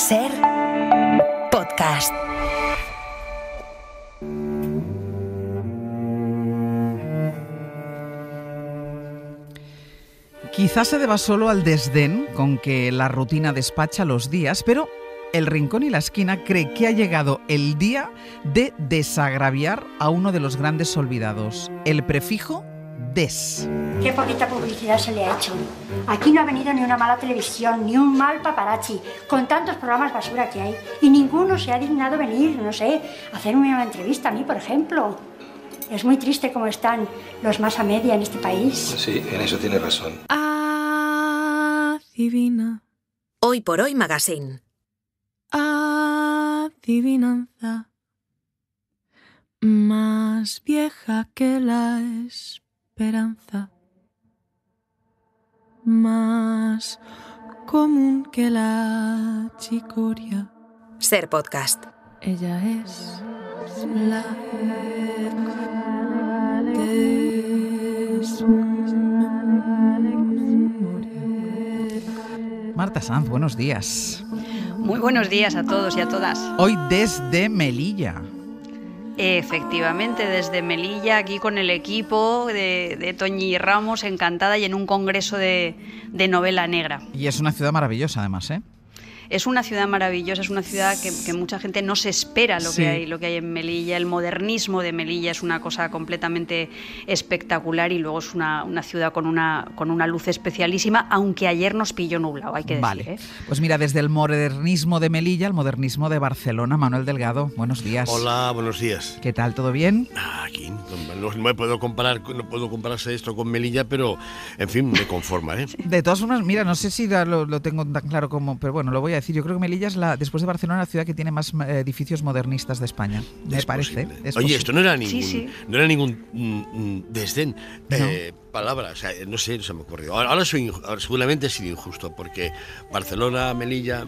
Ser podcast. Quizás se deba solo al desdén con que la rutina despacha los días, pero El Rincón y la Esquina cree que ha llegado el día de desagraviar a uno de los grandes olvidados, el prefijo des. Qué poquita publicidad se le ha hecho. Aquí no ha venido ni una mala televisión, ni un mal paparazzi, con tantos programas basura que hay. Y ninguno se ha dignado venir, no sé, a hacerme una entrevista a mí, por ejemplo. Es muy triste cómo están los más a media en este país. Sí, en eso tiene razón. Adivina. Hoy por Hoy Magazine. Adivinanza. Más vieja que la esperanza. Más común que la chicoria. Ser podcast. Ella es la Marta Sanz, buenos días. Muy buenos días a todos y a todas. Hoy desde Melilla. Efectivamente, desde Melilla, aquí con el equipo de Toñi Ramos, encantada, y en un congreso de novela negra. Y es una ciudad maravillosa, además, ¿eh? Es una ciudad maravillosa, es una ciudad que mucha gente no se espera lo que hay en Melilla. El modernismo de Melilla es una cosa completamente espectacular, y luego es una ciudad con una luz especialísima, aunque ayer nos pilló nublado, hay que decir. Vale. Pues mira, desde el modernismo de Melilla al modernismo de Barcelona, Manuel Delgado, buenos días. Hola, buenos días. ¿Qué tal? ¿Todo bien? Aquí no puedo compararse esto con Melilla, pero en fin, me conforma, ¿eh? De todas formas, mira, no sé si lo tengo tan claro como, pero bueno, lo voy a decir. Yo creo que Melilla es después de Barcelona, la ciudad que tiene más edificios modernistas de España. Me parece. Oye, esto no era ningún desdén. No. Palabra, o sea, no sé, no se me ocurrió. Ahora seguramente he sido injusto, porque Barcelona, Melilla...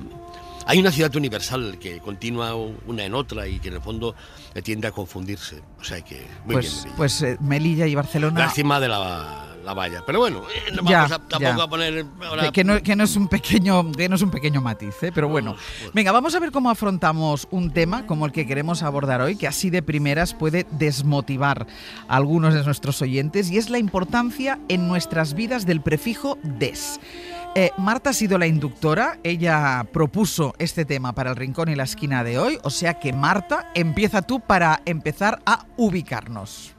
Hay una ciudad universal que continúa una en otra y que en el fondo tiende a confundirse. O sea que muy bien, Melilla. Pues Melilla y Barcelona... La cima de la valla. Pero bueno, no vamos tampoco a poner ahora... Que no es un pequeño matiz, ¿eh? Pero bueno. Venga, vamos a ver cómo afrontamos un tema como el que queremos abordar hoy, que así de primeras puede desmotivar a algunos de nuestros oyentes, y es la importancia en nuestras vidas del prefijo des. Marta ha sido la inductora, ella propuso este tema para El Rincón y la Esquina de hoy, o sea que Marta, empieza tú para empezar a ubicarnos.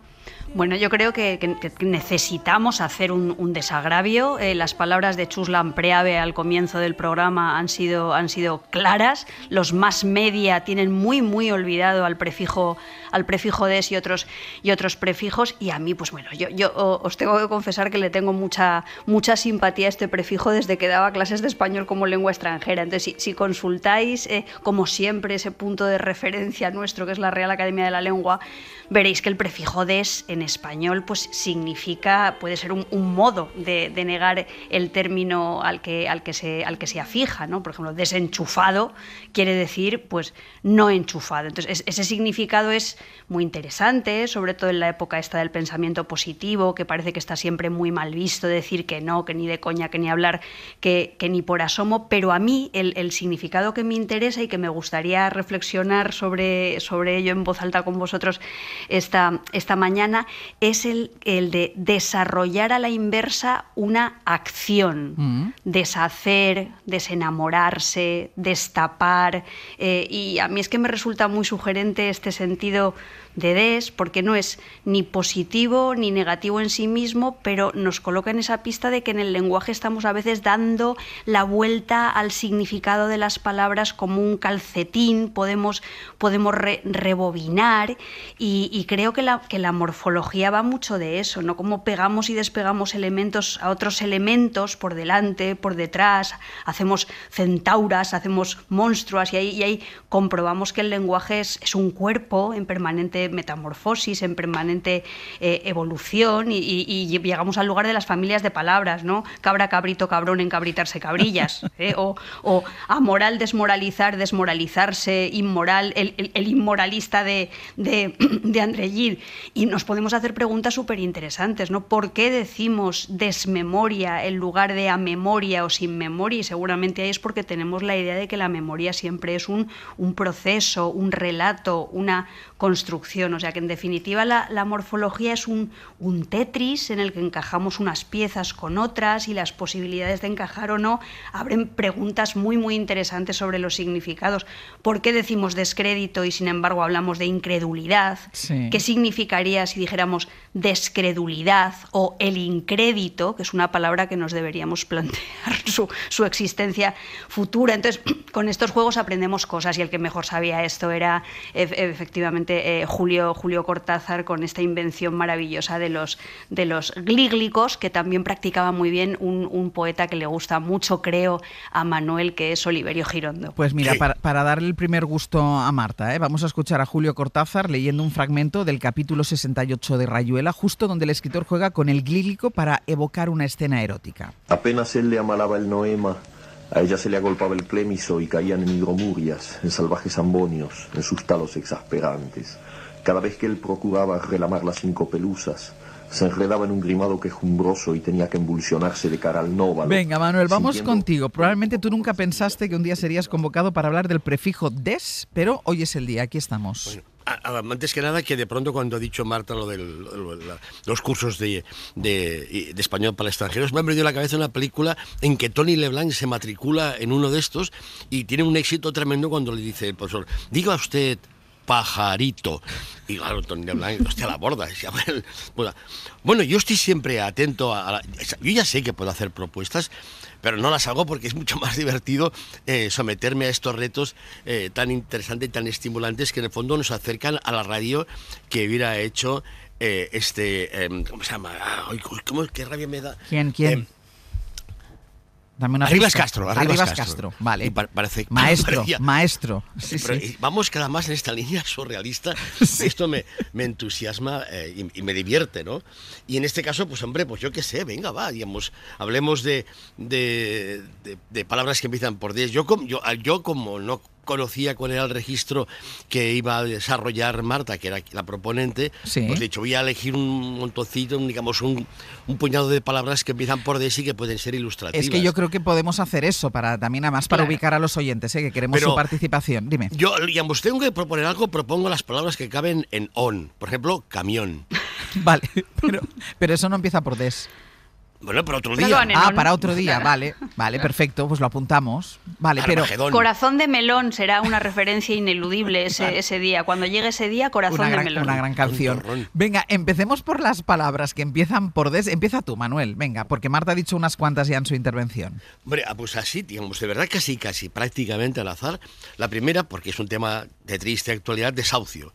Bueno, yo creo que necesitamos hacer un desagravio. Las palabras de Chus Lampreave al comienzo del programa han sido claras. Los más media tienen muy olvidado al prefijo des y otros prefijos. Y a mí, pues bueno, yo os tengo que confesar que le tengo mucha simpatía a este prefijo desde que daba clases de español como lengua extranjera. Entonces, si consultáis, como siempre, ese punto de referencia nuestro, que es la Real Academia de la Lengua, veréis que el prefijo des en español pues puede ser un modo de negar el término al que se afija, ¿no? Por ejemplo, desenchufado quiere decir pues no enchufado. Entonces ese significado es muy interesante, sobre todo en la época esta del pensamiento positivo, que parece que está siempre muy mal visto decir que no, que ni de coña, que ni hablar, que ni por asomo. Pero a mí el significado que me interesa y que me gustaría reflexionar sobre ello en voz alta con vosotros esta mañana es el de desarrollar a la inversa una acción, deshacer, desenamorarse, destapar, y a mí es que me resulta muy sugerente este sentido de des, porque no es ni positivo ni negativo en sí mismo, pero nos coloca en esa pista de que en el lenguaje estamos a veces dando la vuelta al significado de las palabras como un calcetín, podemos rebobinar, y creo que la morfología va mucho de eso, ¿no? Como pegamos y despegamos elementos a otros elementos por delante, por detrás, hacemos centauras, hacemos monstruas, y ahí comprobamos que el lenguaje es un cuerpo en permanente metamorfosis, en permanente evolución, y llegamos al lugar de las familias de palabras, ¿no? Cabra, cabrito, cabrón, encabritarse, cabrillas, o amoral, desmoralizar, desmoralizarse, inmoral, el inmoralista de André Gide, y nos podemos podemos hacer preguntas súper interesantes, ¿no? ¿Por qué decimos desmemoria en lugar de a memoria o sin memoria? Y seguramente ahí es porque tenemos la idea de que la memoria siempre es un proceso, un relato, una construcción. O sea que en definitiva la morfología es un Tetris en el que encajamos unas piezas con otras y las posibilidades de encajar o no abren preguntas muy, muy interesantes sobre los significados. ¿Por qué decimos descrédito y sin embargo hablamos de incredulidad? Sí. ¿Qué significaría si dijéramos descredulidad o el incrédito, que es una palabra que nos deberíamos plantear su existencia futura? Entonces, con estos juegos aprendemos cosas y el que mejor sabía esto era efectivamente Julio Cortázar, con esta invención maravillosa de los glíglicos, que también practicaba muy bien un poeta que le gusta mucho, creo, a Manuel, que es Oliverio Girondo. Pues mira, para darle el primer gusto a Marta, vamos a escuchar a Julio Cortázar leyendo un fragmento del capítulo 68 de Rayuela, justo donde el escritor juega con el glíglico para evocar una escena erótica. Apenas él le amalaba el noema, a ella se le agolpaba el clémiso y caían en hidromurias, en salvajes ambonios, en sus talos exasperantes. Cada vez que él procuraba relamar las 5 pelusas, se enredaba en un grimado quejumbroso y tenía que emulsionarse de cara al nóvalo. Venga, Manuel, vamos contigo. Probablemente tú nunca pensaste que un día serías convocado para hablar del prefijo des, pero hoy es el día, aquí estamos. Bueno, antes que nada, que de pronto cuando ha dicho Marta lo de los cursos de español para extranjeros, me ha venido a la cabeza una película en que Tony LeBlanc se matricula en uno de estos y tiene un éxito tremendo cuando le dice el profesor, diga usted pajarito. Y claro, Tony LeBlanc, hostia, la borda. Bueno, yo estoy siempre atento yo ya sé que puedo hacer propuestas, pero no las hago porque es mucho más divertido someterme a estos retos tan interesantes y tan estimulantes que en el fondo nos acercan a la radio que hubiera hecho ¿cómo se llama? ¿Qué rabia me da? ¿Quién? Dame una Arribas pista. Castro. Arribas Castro, vale. Y parece, maestro. Sí, pero sí. Vamos cada más en esta línea surrealista. Sí. Esto me entusiasma y me divierte, ¿no? Y en este caso, pues hombre, pues yo qué sé, venga, va, digamos, hablemos de palabras que empiezan por 10. Yo como no conocía cuál era el registro que iba a desarrollar Marta, que era la proponente, sí. Pues de hecho voy a elegir un montoncito, digamos un puñado de palabras que empiezan por D y que pueden ser ilustrativas. Es que yo creo que podemos hacer eso, también además para ubicar a los oyentes, que queremos su participación. Dime. Yo, digamos, tengo que proponer algo, propongo las palabras que caben en on. Por ejemplo, camión. Vale, pero eso no empieza por des. Bueno, para otro día. Para otro día, vale, perfecto, pues lo apuntamos. Vale, Armagedón. Pero Corazón de melón será una referencia ineludible ese día. Cuando llegue ese día, Corazón de melón. Una gran canción. Venga, empecemos por las palabras que empiezan por des. Empieza tú, Manuel, venga, porque Marta ha dicho unas cuantas ya en su intervención. Hombre, pues así, digamos, de verdad casi prácticamente al azar. La primera, porque es un tema de triste actualidad, desahucio.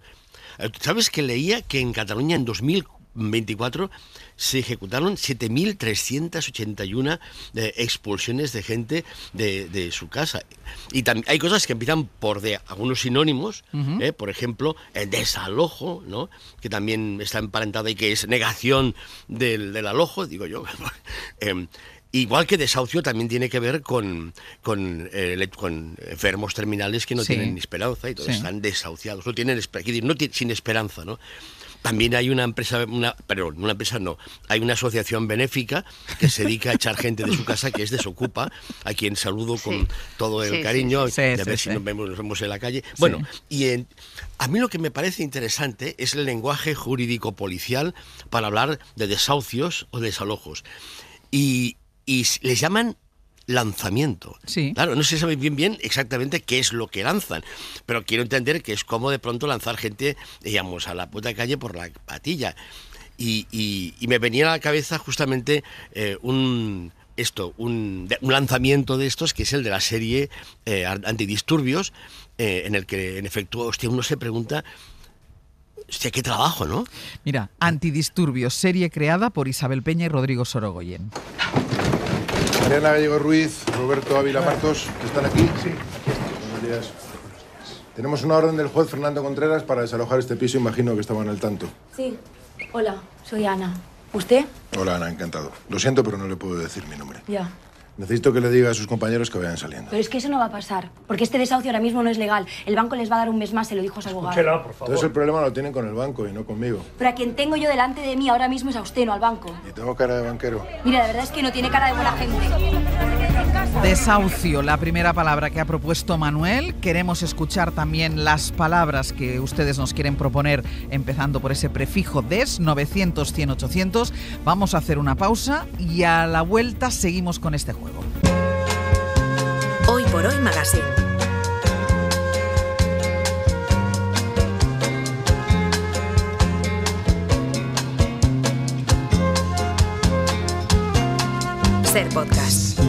¿Sabes que leía que en Cataluña en 2024 se ejecutaron 7.381 expulsiones de gente de su casa? Y también hay cosas que empiezan por algunos sinónimos, por ejemplo, desalojo, ¿no? Que también está emparentada y que es negación del alojo, digo yo. Igual que desahucio también tiene que ver con enfermos terminales que no tienen esperanza y todos están desahuciados, no tienen sin esperanza, ¿no? También hay una empresa, hay una asociación benéfica que se dedica a echar gente de su casa, que es Desocupa, a quien saludo con todo el cariño, de ver si nos vemos en la calle. Bueno, a mí lo que me parece interesante es el lenguaje jurídico policial para hablar de desahucios o desalojos. Y les llaman lanzamiento. Sí. Claro, no se sabe bien exactamente qué es lo que lanzan, pero quiero entender que es como de pronto lanzar gente, digamos, a la puta calle por la patilla. Y me venía a la cabeza justamente un lanzamiento de estos, que es el de la serie Antidisturbios, en el que, en efecto, uno se pregunta, hostia, qué trabajo, ¿no? Mira, Antidisturbios, serie creada por Isabel Peña y Rodrigo Sorogoyen. Mariana Gallego Ruiz, Roberto Ávila Martos, ¿están aquí? Sí, aquí están. Buenos días. Tenemos una orden del juez Fernando Contreras para desalojar este piso, imagino que estaban al tanto. Sí. Hola, soy Ana. ¿Usted? Hola, Ana, encantado. Lo siento, pero no le puedo decir mi nombre. Ya. Necesito que le diga a sus compañeros que vayan saliendo. Pero es que eso no va a pasar, porque este desahucio ahora mismo no es legal. El banco les va a dar un mes más, se lo dijo su abogado. Escúchela, por favor. Entonces el problema lo tienen con el banco y no conmigo. Pero a quien tengo yo delante de mí ahora mismo es a usted, no al banco. Y tengo cara de banquero. Mira, la verdad es que no tiene cara de buena gente. Desahucio, la primera palabra que ha propuesto Manuel. Queremos escuchar también las palabras que ustedes nos quieren proponer, empezando por ese prefijo des, 900 100 800. Vamos a hacer una pausa y a la vuelta seguimos con este juego. Hoy por Hoy Magazine. Ser podcast.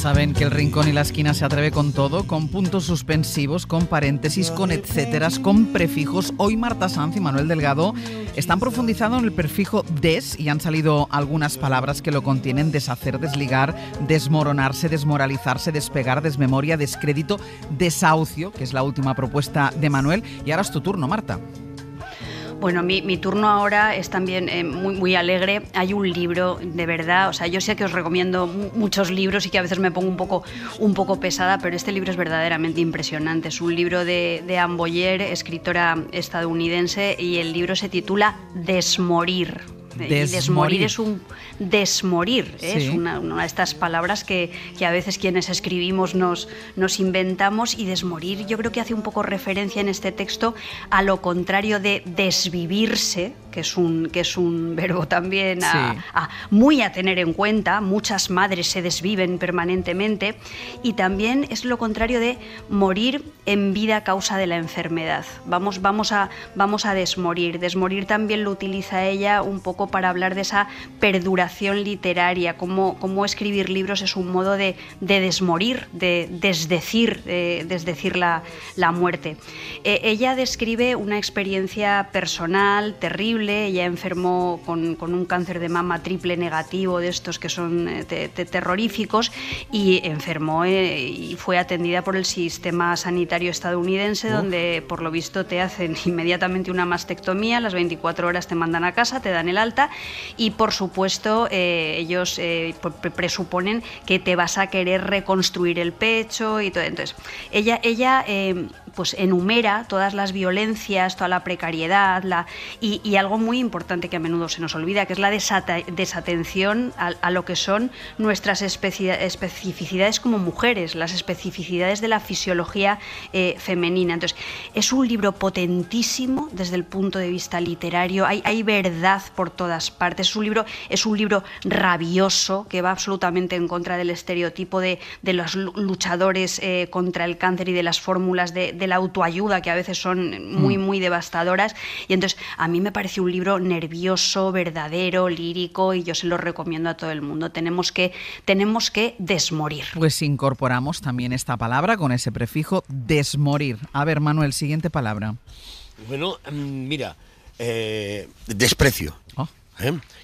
Saben que el Rincón y la Esquina se atreve con todo, con puntos suspensivos, con paréntesis, con etcéteras, con prefijos. Hoy Marta Sanz y Manuel Delgado están profundizando en el prefijo des y han salido algunas palabras que lo contienen: deshacer, desligar, desmoronarse, desmoralizarse, despegar, desmemoria, descrédito, desahucio, que es la última propuesta de Manuel. Y ahora es tu turno, Marta. Bueno, mi turno ahora es también muy alegre. Hay un libro, de verdad, o sea, yo sé que os recomiendo muchos libros y que a veces me pongo un poco pesada, pero este libro es verdaderamente impresionante. Es un libro de Anne Boyer, escritora estadounidense, y el libro se titula Desmorir. Y desmorir es un desmorir, ¿eh? Sí. Es una de estas palabras que a veces quienes escribimos nos inventamos, y desmorir yo creo que hace un poco referencia en este texto a lo contrario de desvivirse, que es un verbo también muy a tener en cuenta. Muchas madres se desviven permanentemente, y también es lo contrario de morir en vida a causa de la enfermedad. Vamos a desmorir. Desmorir también lo utiliza ella un poco para hablar de esa perduración literaria, cómo escribir libros es un modo de desmorir, de desdecir la muerte. Ella describe una experiencia personal terrible. Ella enfermó con un cáncer de mama triple negativo, de estos que son terroríficos, y enfermó y fue atendida por el sistema sanitario estadounidense, donde por lo visto te hacen inmediatamente una mastectomía, a las 24 horas te mandan a casa, te dan el alta, y por supuesto ellos presuponen que te vas a querer reconstruir el pecho y todo. Entonces ella pues enumera todas las violencias, toda la precariedad, y algo muy importante que a menudo se nos olvida, que es la desatención a lo que son nuestras especificidades como mujeres, las especificidades de la fisiología femenina. Entonces, es un libro potentísimo desde el punto de vista literario. Hay verdad por todas partes. Es un libro rabioso, que va absolutamente en contra del estereotipo de los luchadores contra el cáncer y de las fórmulas de la autoayuda, que a veces son muy devastadoras. Y entonces a mí me parece un libro nervioso, verdadero, lírico, y yo se lo recomiendo a todo el mundo. Tenemos que desmorir. Pues incorporamos también esta palabra con ese prefijo desmorir. A ver, Manuel, siguiente palabra. Bueno, mira, desprecio.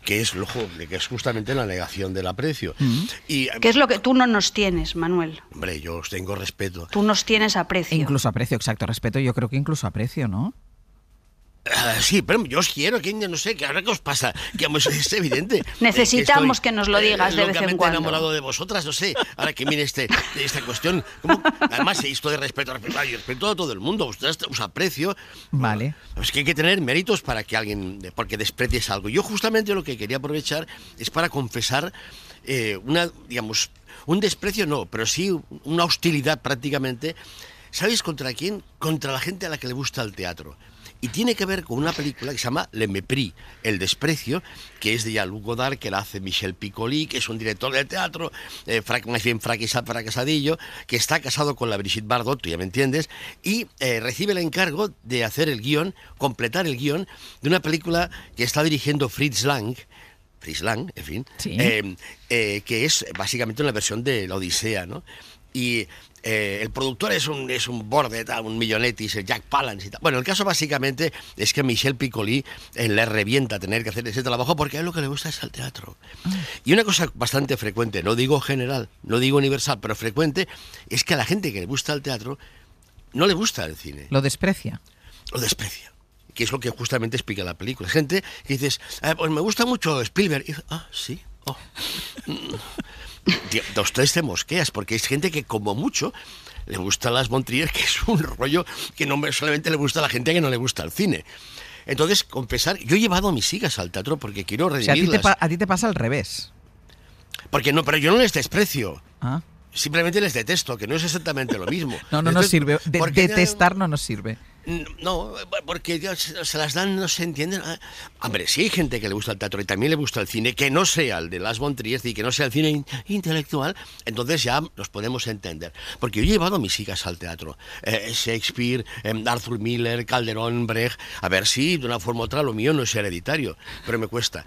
Que es justamente la negación del aprecio. ¿Qué es lo que tú no nos tienes, Manuel? Hombre, yo os tengo respeto. Tú nos tienes aprecio. Incluso aprecio, exacto, respeto. Yo creo que incluso aprecio, ¿no? Sí, pero yo os quiero, que no sé, que ahora qué os pasa, que es evidente. Necesitamos que nos lo digas de vez en cuando. Enamorado de vosotras, no sé, ahora que viene esta cuestión. Además, esto de respeto a todo el mundo, ustedes os aprecio. Vale. Es que hay que tener méritos para que alguien, porque desprecies algo. Yo justamente lo que quería aprovechar es para confesar un desprecio no, pero sí una hostilidad prácticamente. ¿Sabéis contra quién? Contra la gente a la que le gusta el teatro. Y tiene que ver con una película que se llama Le Mépris, El Desprecio, que es de Jean-Luc Godard, que la hace Michel Piccoli, que es un director de teatro, más bien fracasadillo, que está casado con la Brigitte Bardot, tú ya me entiendes, y recibe el encargo de hacer completar el guión de una película que está dirigiendo Fritz Lang, en fin, sí. Que es básicamente una versión de La Odisea, ¿no? Y el productor es un Bordet, un Millonetis, el Jack Palance y tal. Bueno, el caso básicamente es que Michel Piccoli le revienta tener que hacer ese trabajo porque a él lo que le gusta es el teatro. Y una cosa bastante frecuente, no digo general, no digo universal, pero frecuente, es que a la gente que le gusta el teatro no le gusta el cine. Lo desprecia. Lo desprecia. Que es lo que justamente explica la película. Gente que dices, pues me gusta mucho Spielberg. Y, sí. Oh. Dos, tres te mosqueas, porque es gente que como mucho le gusta Lars von Trier, que es un rollo que no solamente le gusta a la gente que no le gusta el cine. Entonces, confesar, yo he llevado a mis hijas al teatro porque quiero redimirlas. O sea, a ti te pasa al revés. Porque no, pero yo no les desprecio. Ah. Simplemente les detesto, que no es exactamente lo mismo. No nos sirve. Detestar no nos sirve. No, porque se las dan, no se entienden. Hombre, si hay gente que le gusta el teatro y también le gusta el cine, que no sea el de Lars von Trier y que no sea el cine intelectual, entonces ya nos podemos entender. Porque yo he llevado a mis hijas al teatro. Shakespeare, Arthur Miller, Calderón, Brecht. A ver si de una forma u otra lo mío no es hereditario, pero me cuesta.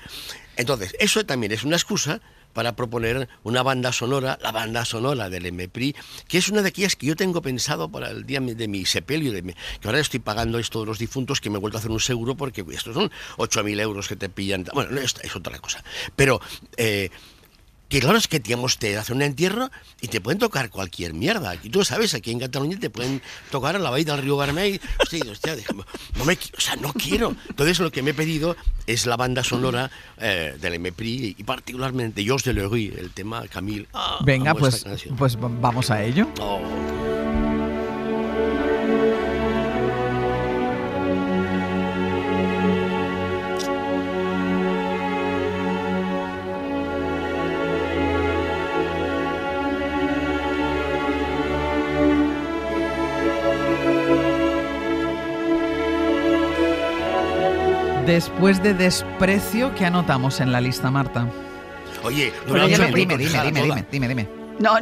Entonces, eso también es una excusa para proponer una banda sonora, la banda sonora del Mepri, que es una de aquellas que yo tengo pensado para el día de mi sepelio, que ahora estoy pagando esto de los difuntos, que me he vuelto a hacer un seguro, porque estos son 8.000 euros que te pillan. Bueno, es otra cosa. Pero que claro, es que digamos, te hacen un entierro y te pueden tocar cualquier mierda. Y tú sabes, aquí en Cataluña te pueden tocar a la Vall del Río Vermell. Hostia, no quiero. Entonces lo que me he pedido es la banda sonora del Mepri y particularmente Georges Delerue, el tema Camille. Venga, pues vamos a ello. Oh. Después de Desprecio, ¿qué anotamos en la lista, Marta? Oye, dime. No.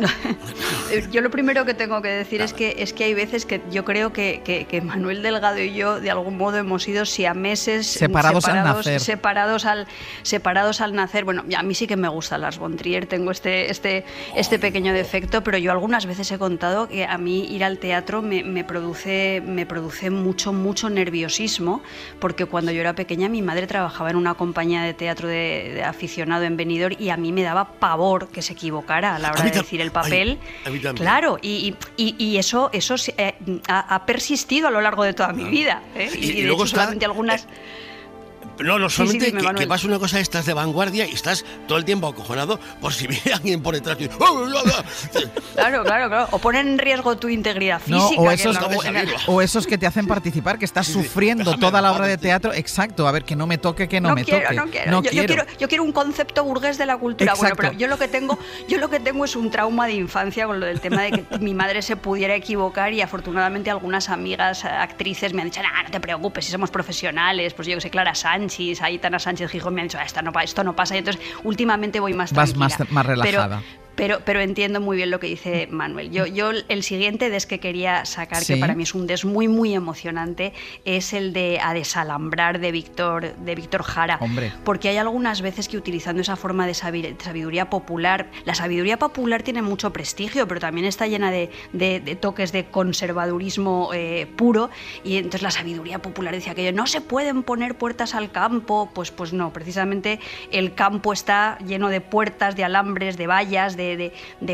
Yo lo primero que tengo que decir es que hay veces que yo creo que Manuel Delgado y yo de algún modo hemos sido siameses separados al nacer. Separados al nacer. Bueno, a mí sí que me gusta Lars von Trier, tengo este pequeño defecto, pero yo algunas veces he contado que a mí ir al teatro me produce mucho nerviosismo, porque cuando yo era pequeña mi madre trabajaba en una compañía de teatro de aficionado en Benidorm y a mí me daba pavor que se equivocara a la hora de decir el papel. Claro, y eso ha persistido a lo largo de toda mi vida. Y de luego hecho, solamente algunas... No, solamente que pasa una cosa, estás de vanguardia y estás todo el tiempo acojonado por si viene alguien por detrás. Claro. O ponen en riesgo tu integridad física. O esos que te hacen participar, que estás sufriendo toda la obra de teatro. Exacto, a ver, que no me toque, que no me toque. Yo quiero un concepto burgués de la cultura. Exacto. Bueno, pero yo lo que tengo es un trauma de infancia con lo del tema de que mi madre se pudiera equivocar, y afortunadamente algunas amigas actrices me han dicho, no te preocupes, si somos profesionales, pues yo que sé, Clara Sánchez, Aitana Sánchez Gijón me han dicho, esto no pasa, y entonces últimamente voy más tranquila. Vas más relajada. Pero entiendo muy bien lo que dice Manuel. Yo el siguiente des que quería sacar, que para mí es un des muy emocionante, es el de A desalambrar de Víctor Jara. Hombre. Porque hay algunas veces que utilizando esa forma de sabiduría popular, la sabiduría popular tiene mucho prestigio, pero también está llena de toques de conservadurismo puro, y entonces la sabiduría popular decía que no se pueden poner puertas al campo, pues no, precisamente el campo está lleno de puertas, de alambres, de vallas, de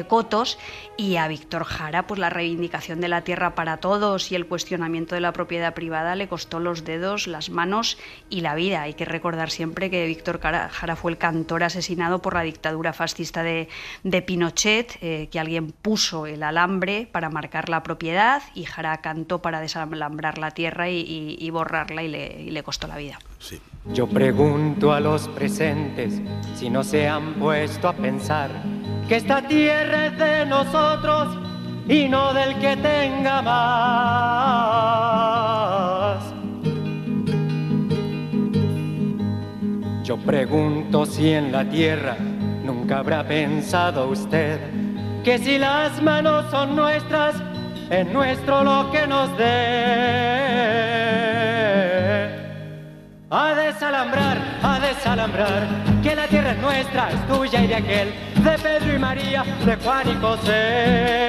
cotos, y a Víctor Jara pues la reivindicación de la tierra para todos y el cuestionamiento de la propiedad privada le costó los dedos, las manos y la vida. Hay que recordar siempre que Víctor Jara fue el cantor asesinado por la dictadura fascista de Pinochet, que alguien puso el alambre para marcar la propiedad y Jara cantó para desalambrar la tierra y borrarla, y le costó la vida. Sí. Yo pregunto a los presentes si no se han puesto a pensar que esta tierra es de nosotros y no del que tenga más. Yo pregunto si en la tierra nunca habrá pensado usted que si las manos son nuestras, es nuestro lo que nos dé. A desalambrar, que la tierra es nuestra, es tuya y de aquel, de Pedro y María, de Juan y José.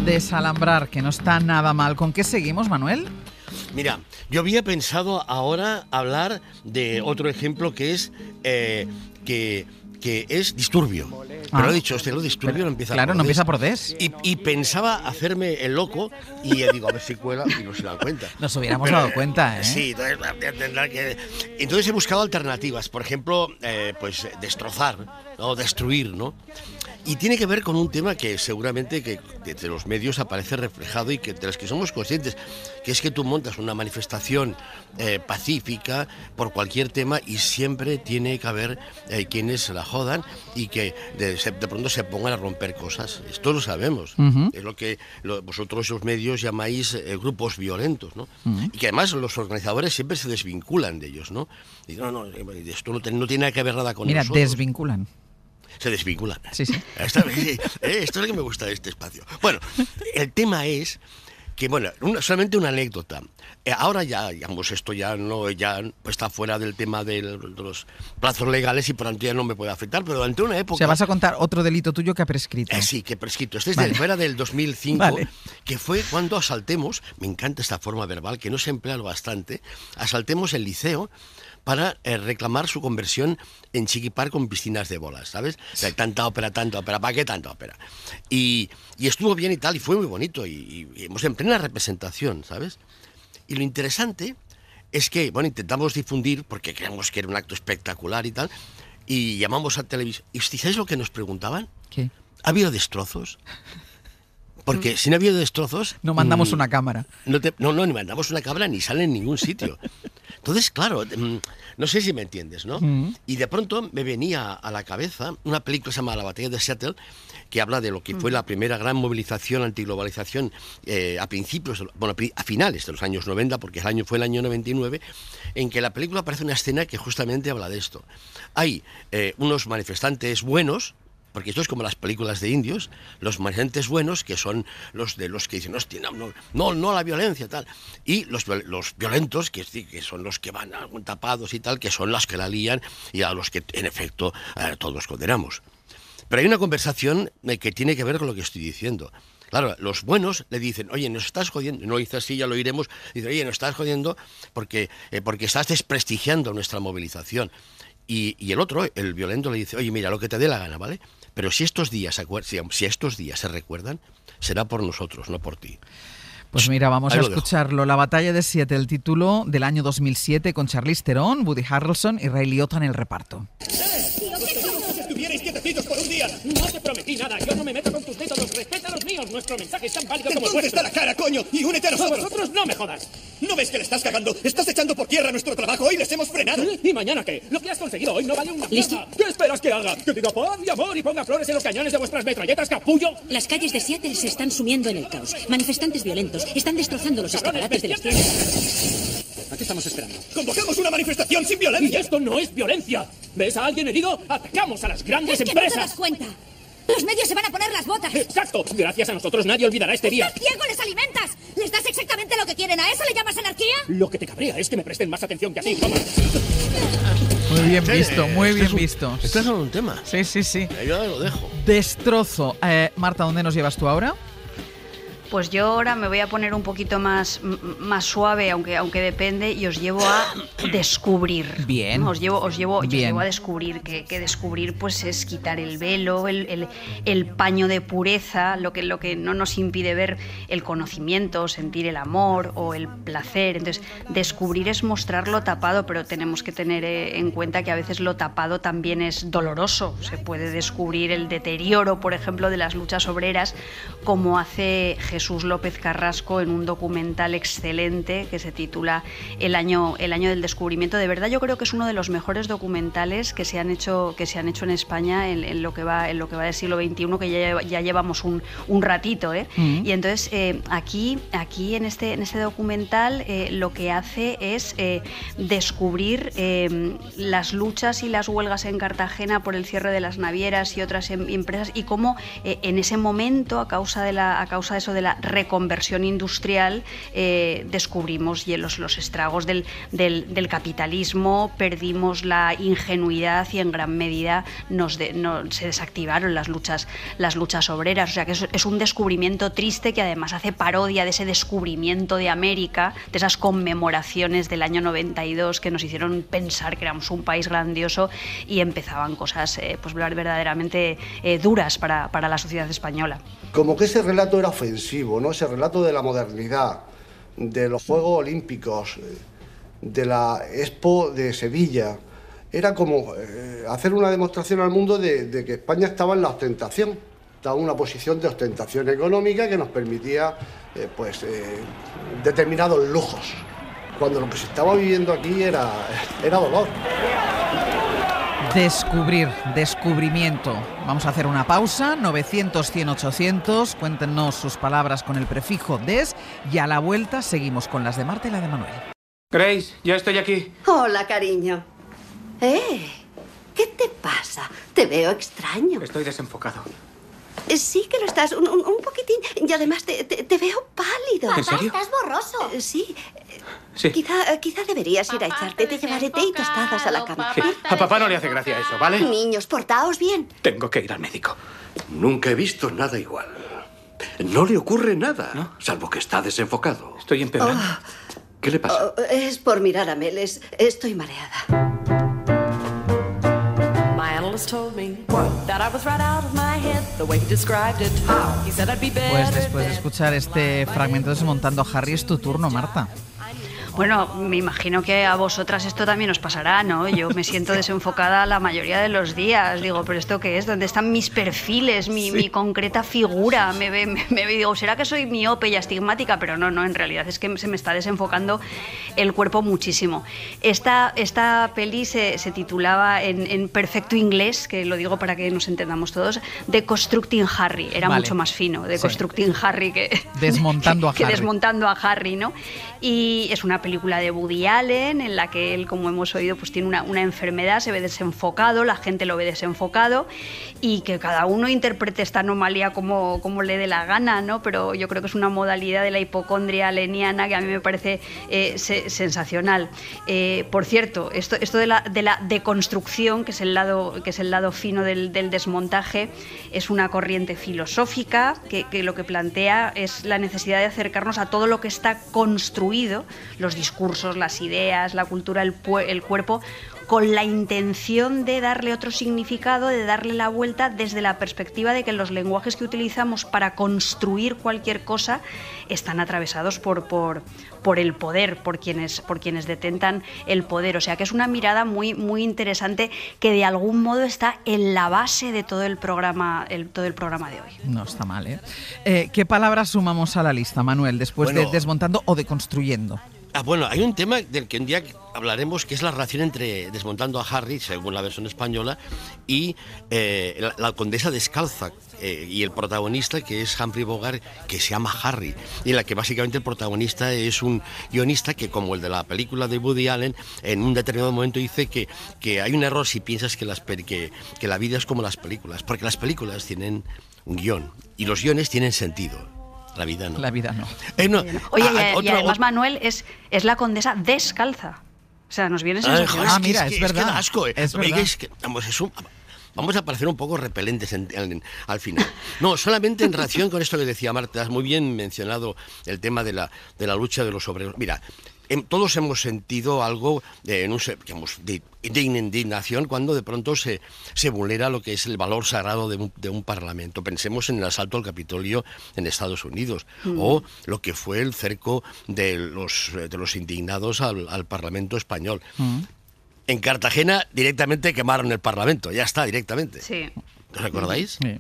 Desalambrar, que no está nada mal. ¿Con qué seguimos, Manuel? Mira, yo había pensado ahora hablar de otro ejemplo que es que es disturbio. Pero he dicho, lo disturbio no empieza claro, por no des. empieza por des. Y pensaba hacerme el loco y digo, a ver si cuela y no se dan cuenta. Nos hubiéramos dado cuenta, ¿eh? Sí, entonces he buscado alternativas. Por ejemplo, pues destrozar, ¿no? Destruir, ¿no? Y tiene que ver con un tema que seguramente que desde los medios aparece reflejado y que de los que somos conscientes, que es que tú montas una manifestación pacífica por cualquier tema y siempre tiene que haber quienes la jodan y que de pronto se pongan a romper cosas. Esto lo sabemos. Es lo que vosotros los medios llamáis grupos violentos, ¿no? Y que además los organizadores siempre se desvinculan de ellos, ¿no? Y no, esto no tiene que ver nada con nosotros. Mira, desvinculan. Se desvinculan. Sí. Esto es lo que me gusta de este espacio. Bueno, el tema es que, bueno, solamente una anécdota. Ahora ya, digamos, esto ya está fuera del tema de los plazos legales y por tanto ya no me puede afectar, pero durante una época... O sea, vas a contar otro delito tuyo que ha prescrito. Sí, que prescrito. Este es fuera del 2005, que fue cuando asaltemos, me encanta esta forma verbal, que no se emplea bastante, asaltemos el liceo para reclamar su conversión en chiquipar con piscinas de bolas, ¿sabes? O sea, tanta ópera, ¿para qué tanta ópera? Y estuvo bien y tal, y fue muy bonito, y hemos en plena representación, ¿sabes? Y lo interesante es que, bueno, intentamos difundir, porque creemos que era un acto espectacular y tal, y llamamos a televisión. ¿Y sabéis lo que nos preguntaban? ¿Qué? ¿Ha habido destrozos? Porque si no ha habido destrozos... No mandamos una cámara. No, ni mandamos una cámara ni sale en ningún sitio. Entonces, claro, no sé si me entiendes, ¿no? Y de pronto me venía a la cabeza una película que se llama La batalla de Seattle, que habla de lo que fue la primera gran movilización antiglobalización a finales de los años 90, porque fue el año 99, en que la película aparece una escena que justamente habla de esto. Hay unos manifestantes buenos, porque esto es como las películas de indios, los manifestantes buenos, que son los que dicen, hostia, no a la violencia, tal. Y los violentos, que son los que van tapados y tal, que son los que la lían y a los que, en efecto, todos condenamos. Pero hay una conversación que tiene que ver con lo que estoy diciendo. Claro, los buenos le dicen, oye, nos estás jodiendo. No dice así, ya lo oiremos. Dice, oye, nos estás jodiendo porque estás desprestigiando nuestra movilización. Y el otro, el violento, le dice, oye, mira, lo que te dé la gana, ¿vale? Pero si estos días se recuerdan, será por nosotros, no por ti. Pues mira, vamos a escucharlo. La batalla de Seattle, el título del año 2007, con Charlize Theron, Woody Harrelson y Ray Liotta en el reparto. Estuvierais quietecitos por un día. No te prometí nada. Yo no me meto con tus métodos. Respeta los míos. Nuestro mensaje es tan válido como vuestro. Está la cara, coño, y únete a nosotros. Vosotros no me jodas. ¿No ves que le estás cagando? Estás echando por tierra nuestro trabajo. Hoy les hemos frenado. ¿Y mañana qué? Lo que has conseguido hoy no vale una mierda. ¿Qué esperas que haga? ¿Que diga paz y amor y ponga flores en los cañones de vuestras metralletas, capullo? Las calles de Seattle se están sumiendo en el caos. Manifestantes violentos están destrozando los escaparates de las tiendas. ¿A qué estamos esperando? ¡Convocamos una manifestación sin violencia! Y esto no es violencia. ¿Ves a alguien herido? Atacamos a las grandes empresas. empresas. No te das cuenta. Los medios se van a poner las botas. Exacto. Gracias a nosotros nadie olvidará este día. ¡Estás ciego! ¡Les alimentas! ¿Les das exactamente lo que quieren! ¿A eso le llamas anarquía? Lo que te cabrea es que me presten más atención que a ti. Toma. Muy bien visto, muy bien visto. Esto es un tema. Sí. Yo lo dejo. Destrozo. Marta, ¿dónde nos llevas tú ahora? Pues yo ahora me voy a poner un poquito más suave, aunque depende, y os llevo a descubrir. Bien. ¿No? Os llevo a descubrir que descubrir pues es quitar el velo, el paño de pureza, lo que no nos impide ver el conocimiento, sentir el amor o el placer. Entonces, descubrir es mostrar lo tapado, pero tenemos que tener en cuenta que a veces lo tapado también es doloroso. Se puede descubrir el deterioro, por ejemplo, de las luchas obreras, como hace Jesús López Carrasco en un documental excelente que se titula El año del descubrimiento. De verdad, yo creo que es uno de los mejores documentales que se han hecho en España en lo que va del siglo XXI, que ya llevamos un ratito, ¿eh? Y entonces aquí en este documental lo que hace es descubrir las luchas y las huelgas en Cartagena por el cierre de las navieras y otras empresas, y cómo en ese momento, a causa de eso de la reconversión industrial descubrimos los estragos del capitalismo, perdimos la ingenuidad y en gran medida se desactivaron las luchas obreras. O sea que es un descubrimiento triste que además hace parodia de ese descubrimiento de América, de esas conmemoraciones del año 92 que nos hicieron pensar que éramos un país grandioso y empezaban cosas pues verdaderamente duras para la sociedad española. Como que ese relato era ofensivo, ¿no? Ese relato de la modernidad, de los Juegos Olímpicos, de la Expo de Sevilla, era como hacer una demostración al mundo de que España estaba en la ostentación, estaba en una posición de ostentación económica que nos permitía determinados lujos, cuando lo que se estaba viviendo aquí era dolor. Descubrimiento. Vamos a hacer una pausa. 900-100-800. Cuéntenos sus palabras con el prefijo des y a la vuelta seguimos con las de Marta y la de Manuel. Grace, ya estoy aquí. Hola, cariño. ¿Qué te pasa? Te veo extraño. Estoy desenfocado. Sí que lo estás, un poquitín. Y además te veo pálido. ¿En serio? Estás borroso. Sí. Sí. Quizá deberías ir a echarte. Te llevaré té y tostadas a la cama. Sí. A papá no le hace gracia eso, ¿vale? Niños, portaos bien. Tengo que ir al médico. Nunca he visto nada igual. No le ocurre nada, ¿no? Salvo que está desenfocado. Estoy empeorando. ¿Qué le pasa? Es por mirar a Mel. Estoy mareada. Pues después de escuchar este fragmento de Desmontando a Harry, es tu turno, Marta. Bueno, me imagino que a vosotras esto también os pasará, ¿no? Yo me siento desenfocada la mayoría de los días. Digo, ¿pero esto qué es? ¿Dónde están mis perfiles, mi concreta figura? Me digo, ¿será que soy miope y astigmática? Pero no, en realidad es que se me está desenfocando el cuerpo muchísimo. Esta peli se titulaba en perfecto inglés, que lo digo para que nos entendamos todos, Deconstructing Harry. Era mucho más fino, Deconstructing Harry que Desmontando a Harry. Que Desmontando a Harry, ¿no? Y es una película de Woody Allen en la que él, como hemos oído, pues tiene una enfermedad, se ve desenfocado, la gente lo ve desenfocado y que cada uno interprete esta anomalía como le dé la gana, ¿no? Pero yo creo que es una modalidad de la hipocondria aleniana que a mí me parece sensacional. Por cierto, esto de la deconstrucción, que es el lado fino del desmontaje, es una corriente filosófica que lo que plantea es la necesidad de acercarnos a todo lo que está construido, los discursos, las ideas, la cultura, el cuerpo, con la intención de darle otro significado, de darle la vuelta desde la perspectiva de que los lenguajes que utilizamos para construir cualquier cosa están atravesados por el poder, por quienes detentan el poder. O sea que es una mirada muy, muy interesante que de algún modo está en la base de todo el programa de hoy. No está mal, ¿eh? ¿Qué palabras sumamos a la lista, Manuel, después de Desmontando o Deconstruyendo? Bueno, hay un tema del que un día hablaremos, que es la relación entre Desmontando a Harry, según la versión española, y la condesa descalza, y el protagonista, que es Humphrey Bogart, que se llama Harry, y en la que básicamente el protagonista es un guionista que, como el de la película de Woody Allen, en un determinado momento dice que hay un error si piensas que la vida es como las películas, porque las películas tienen un guión, y los guiones tienen sentido. La vida no. La vida no. Oye, y además Manuel es la condesa descalza. O sea, nos viene sensacional. Mira, es verdad. Es que da asco. Es verdad. Vamos a parecer un poco repelentes al final. No, solamente en relación con esto que decía Marta, has muy bien mencionado el tema de la lucha de los obreros. Mira, todos hemos sentido algo de indignación cuando de pronto se vulnera lo que es el valor sagrado de un parlamento. Pensemos en el asalto al Capitolio en Estados Unidos, o lo que fue el cerco de los indignados al Parlamento español. En Cartagena directamente quemaron el Parlamento, ya está, directamente. Sí. ¿Os acordáis? Sí.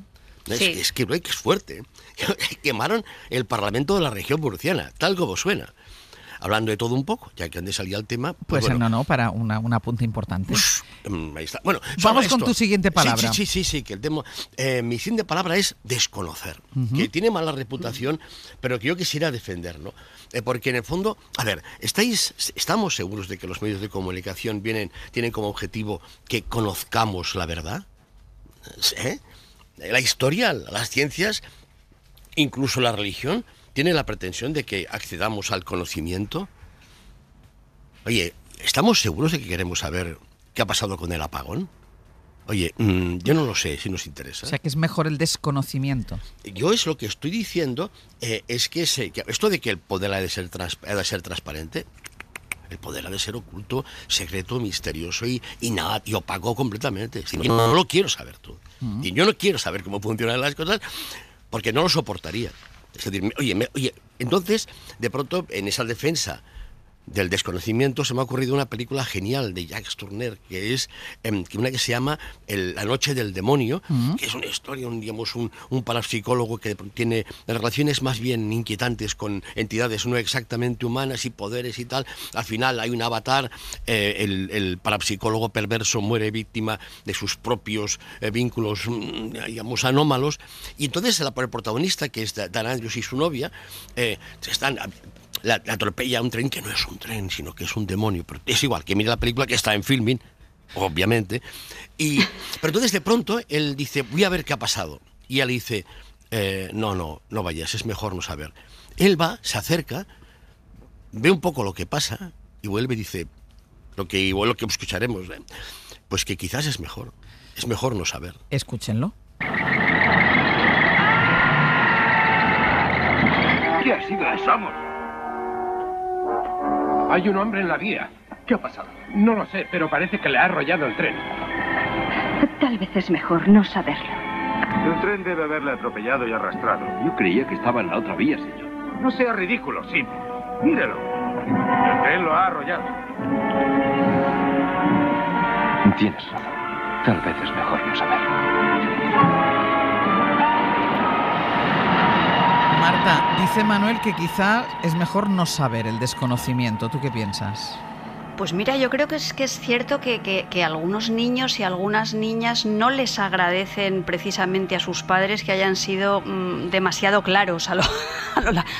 Es que es fuerte. Quemaron el Parlamento de la región murciana, tal como suena. Hablando de todo un poco, ya que antes salía el tema. Pues bueno, no, para un apunte importante. Ahí está. Bueno, vamos con tu siguiente palabra. Sí, que el tema. Mi siguiente palabra es desconocer, que tiene mala reputación, pero que yo quisiera defender, ¿no? Porque en el fondo, a ver, ¿estamos seguros de que los medios de comunicación tienen como objetivo que conozcamos la verdad? La historia, las ciencias, incluso la religión, tiene la pretensión de que accedamos al conocimiento. Oye, ¿estamos seguros de que queremos saber qué ha pasado con el apagón? Oye, yo no lo sé si nos interesa. O sea, que es mejor el desconocimiento. Yo es lo que estoy diciendo, es que esto de que el poder ha de ser transparente, el poder ha de ser oculto, secreto, misterioso y nada, y opaco completamente. Si no lo quiero saber tú. Y yo no quiero saber cómo funcionan las cosas porque no lo soportaría. Es decir, oye, entonces, de pronto, en esa defensa del desconocimiento se me ha ocurrido una película genial de Jacques Tourneur, que es una que se llama La noche del demonio, que es una historia, un parapsicólogo que tiene relaciones más bien inquietantes con entidades no exactamente humanas y poderes y tal. Al final hay un avatar, el parapsicólogo perverso muere víctima de sus propios vínculos, digamos, anómalos, y entonces el protagonista, que es Dan Andrews y su novia, la atropella un tren que no es un tren, sino que es un demonio. Pero es igual, que mira la película, que está en Filmin, obviamente. Pero entonces de pronto él dice, voy a ver qué ha pasado. Y ella le dice, no vayas, es mejor no saber. Él va, se acerca, ve un poco lo que pasa y vuelve y dice, lo que escucharemos, pues que quizás es mejor no saber. Escúchenlo. ¿Qué ha sido eso? ¡Vamos! Hay un hombre en la vía. ¿Qué ha pasado? No lo sé, pero parece que le ha arrollado el tren. Tal vez es mejor no saberlo. El tren debe haberle atropellado y arrastrado. Yo creía que estaba en la otra vía, señor. No sea ridículo, sí. Mírelo. El tren lo ha arrollado. Tienes razón. Tal vez es mejor no saber. Marta, dice Manuel que quizá es mejor no saber, el desconocimiento. ¿Tú qué piensas? Pues mira, yo creo que es cierto que algunos niños y algunas niñas no les agradecen precisamente a sus padres que hayan sido demasiado claros.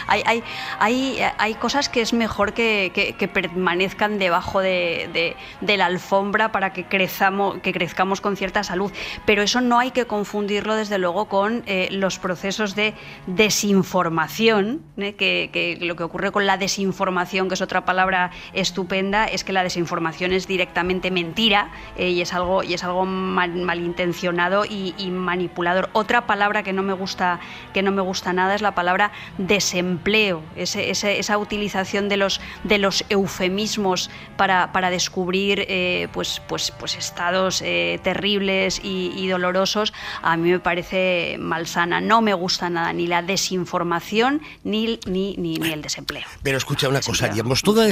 Hay cosas que es mejor que permanezcan debajo de la alfombra para que crezcamos con cierta salud. Pero eso no hay que confundirlo, desde luego, con los procesos de desinformación, que lo que ocurre con la desinformación, que es otra palabra estupenda, es que la desinformación es directamente mentira, y es algo malintencionado y manipulador. Otra palabra que no me gusta nada es la palabra desempleo, esa utilización de los eufemismos para descubrir pues estados terribles y dolorosos. A mí me parece malsana. No me gusta nada ni la desinformación ni el desempleo. Pero escucha una cosa, digamos, toda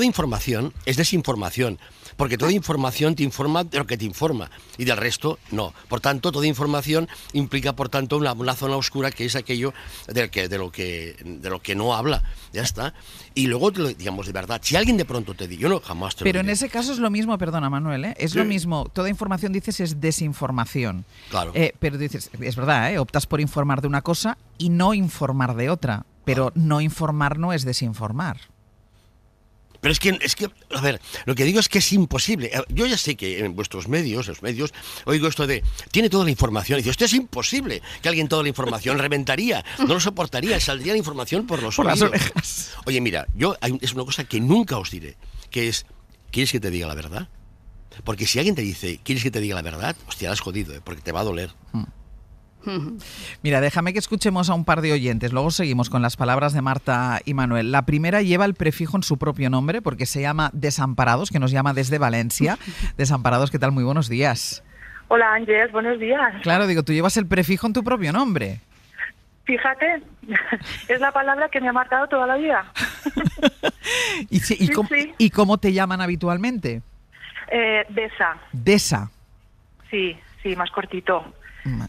información es desinformación, porque toda información te informa de lo que te informa y del resto no. Por tanto, toda información implica, por tanto, una zona oscura, que es aquello de lo que no habla. Ya está. Y luego, digamos, de verdad, si alguien de pronto te dice, yo no jamás te lo Pero diré. en ese caso es lo mismo, perdona Manuel, es Sí. lo mismo, toda información, dices, es desinformación. Claro. Pero dices, es verdad, optas por informar de una cosa y no informar de otra, pero no informar no es desinformar. Pero es que, a ver, lo que digo es que es imposible. Yo ya sé que en vuestros medios, oigo esto de, tiene toda la información. Y digo, esto es imposible, que alguien toda la información reventaría, no lo soportaría, saldría la información por los oídos. Las orejas. Oye, mira, es una cosa que nunca os diré, que es, ¿quieres que te diga la verdad? Porque si alguien te dice, ¿quieres que te diga la verdad? Hostia, has jodido, porque te va a doler. Mira, déjame que escuchemos a un par de oyentes, luego seguimos con las palabras de Marta y Manuel. La primera lleva el prefijo en su propio nombre porque se llama Desamparados, que nos llama desde Valencia. Desamparados, ¿qué tal? Muy buenos días. Hola Ángel, buenos días. Claro, digo, tú llevas el prefijo en tu propio nombre. Fíjate, es la palabra que me ha marcado toda la vida. ¿Y cómo te llaman habitualmente? Desa. Desa. Sí, más cortito.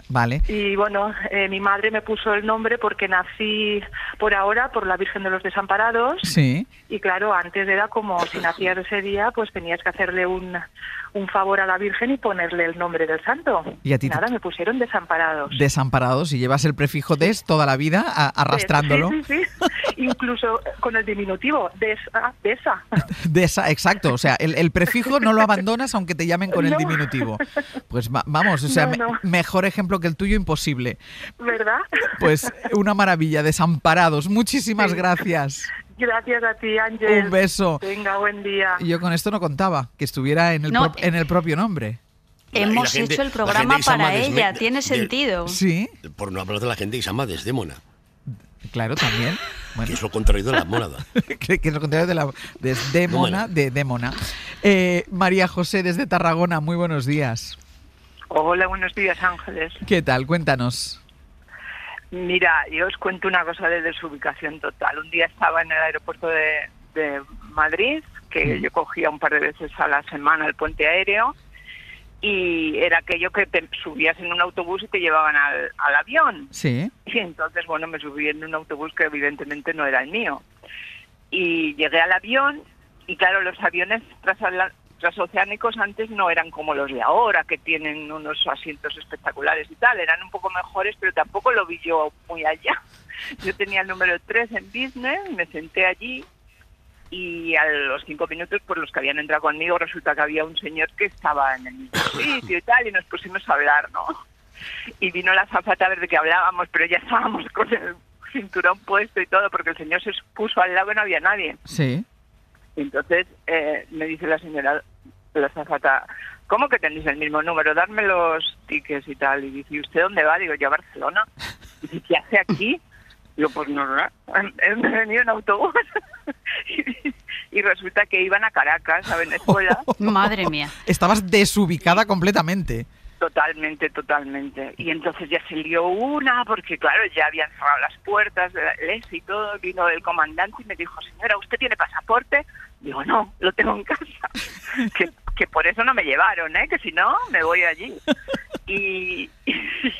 Vale. Y bueno, mi madre me puso el nombre porque nací por la Virgen de los Desamparados. Sí. Y claro, antes era como si nacías ese día, pues tenías que hacerle un favor a la Virgen y ponerle el nombre del santo. Y a ti nada, me pusieron Desamparados. Desamparados, y llevas el prefijo des toda la vida arrastrándolo. Sí. incluso con el diminutivo, de esa. De esa, exacto. O sea, el prefijo no lo abandonas aunque te llamen con el diminutivo. Pues vamos, o sea, mejor ejemplo que el tuyo imposible. ¿Verdad? Pues una maravilla, Desamparados. Muchísimas gracias. Gracias a ti, Ángel. Un beso. Venga, buen día. Y yo con esto no contaba, que estuviera en el propio nombre. Hemos hecho el programa para ella, tiene sentido. Sí. Por no hablar de la gente que se llama Desdémona. Claro, también. Bueno. Que es lo contrario de la mónada. que es lo contrario de la Desdémona, de Démona. María José, desde Tarragona, muy buenos días. Hola, buenos días, Ángeles. ¿Qué tal? Cuéntanos. Mira, yo os cuento una cosa de desubicación total. Un día estaba en el aeropuerto de Madrid, que yo cogía un par de veces a la semana el puente aéreo, y era aquello que te subías en un autobús y te llevaban al avión. Sí. Y entonces, bueno, me subí en un autobús que evidentemente no era el mío. Y llegué al avión, y claro, los aviones transoceánicos antes no eran como los de ahora, que tienen unos asientos espectaculares y tal, eran un poco mejores, pero tampoco lo vi yo muy allá. Yo tenía el número 3 en business, me senté allí, y a los 5 minutos, pues los que habían entrado conmigo, resulta que había un señor que estaba en el mismo sitio y tal, y nos pusimos a hablar, ¿no? Y vino la azafata a ver de qué hablábamos, pero ya estábamos con el cinturón puesto y todo, porque el señor se puso al lado y no había nadie. Sí. Entonces me dice la señora, la azafata, ¿cómo que tenéis el mismo número? Darme los tickets y tal. Y dice, ¿y usted dónde va? Digo, yo a Barcelona. Y dice, ¿qué hace aquí? Digo, pues no, he venido en autobús. Y resulta que iban a Caracas, a Venezuela. Madre mía. Estabas desubicada completamente. Totalmente. Y entonces ya se lió una, porque claro, ya habían cerrado las puertas de la iglesia y todo. Vino el comandante y me dijo, señora, ¿usted tiene pasaporte? Digo, no, lo tengo en casa. que por eso no me llevaron, que si no, me voy allí. Y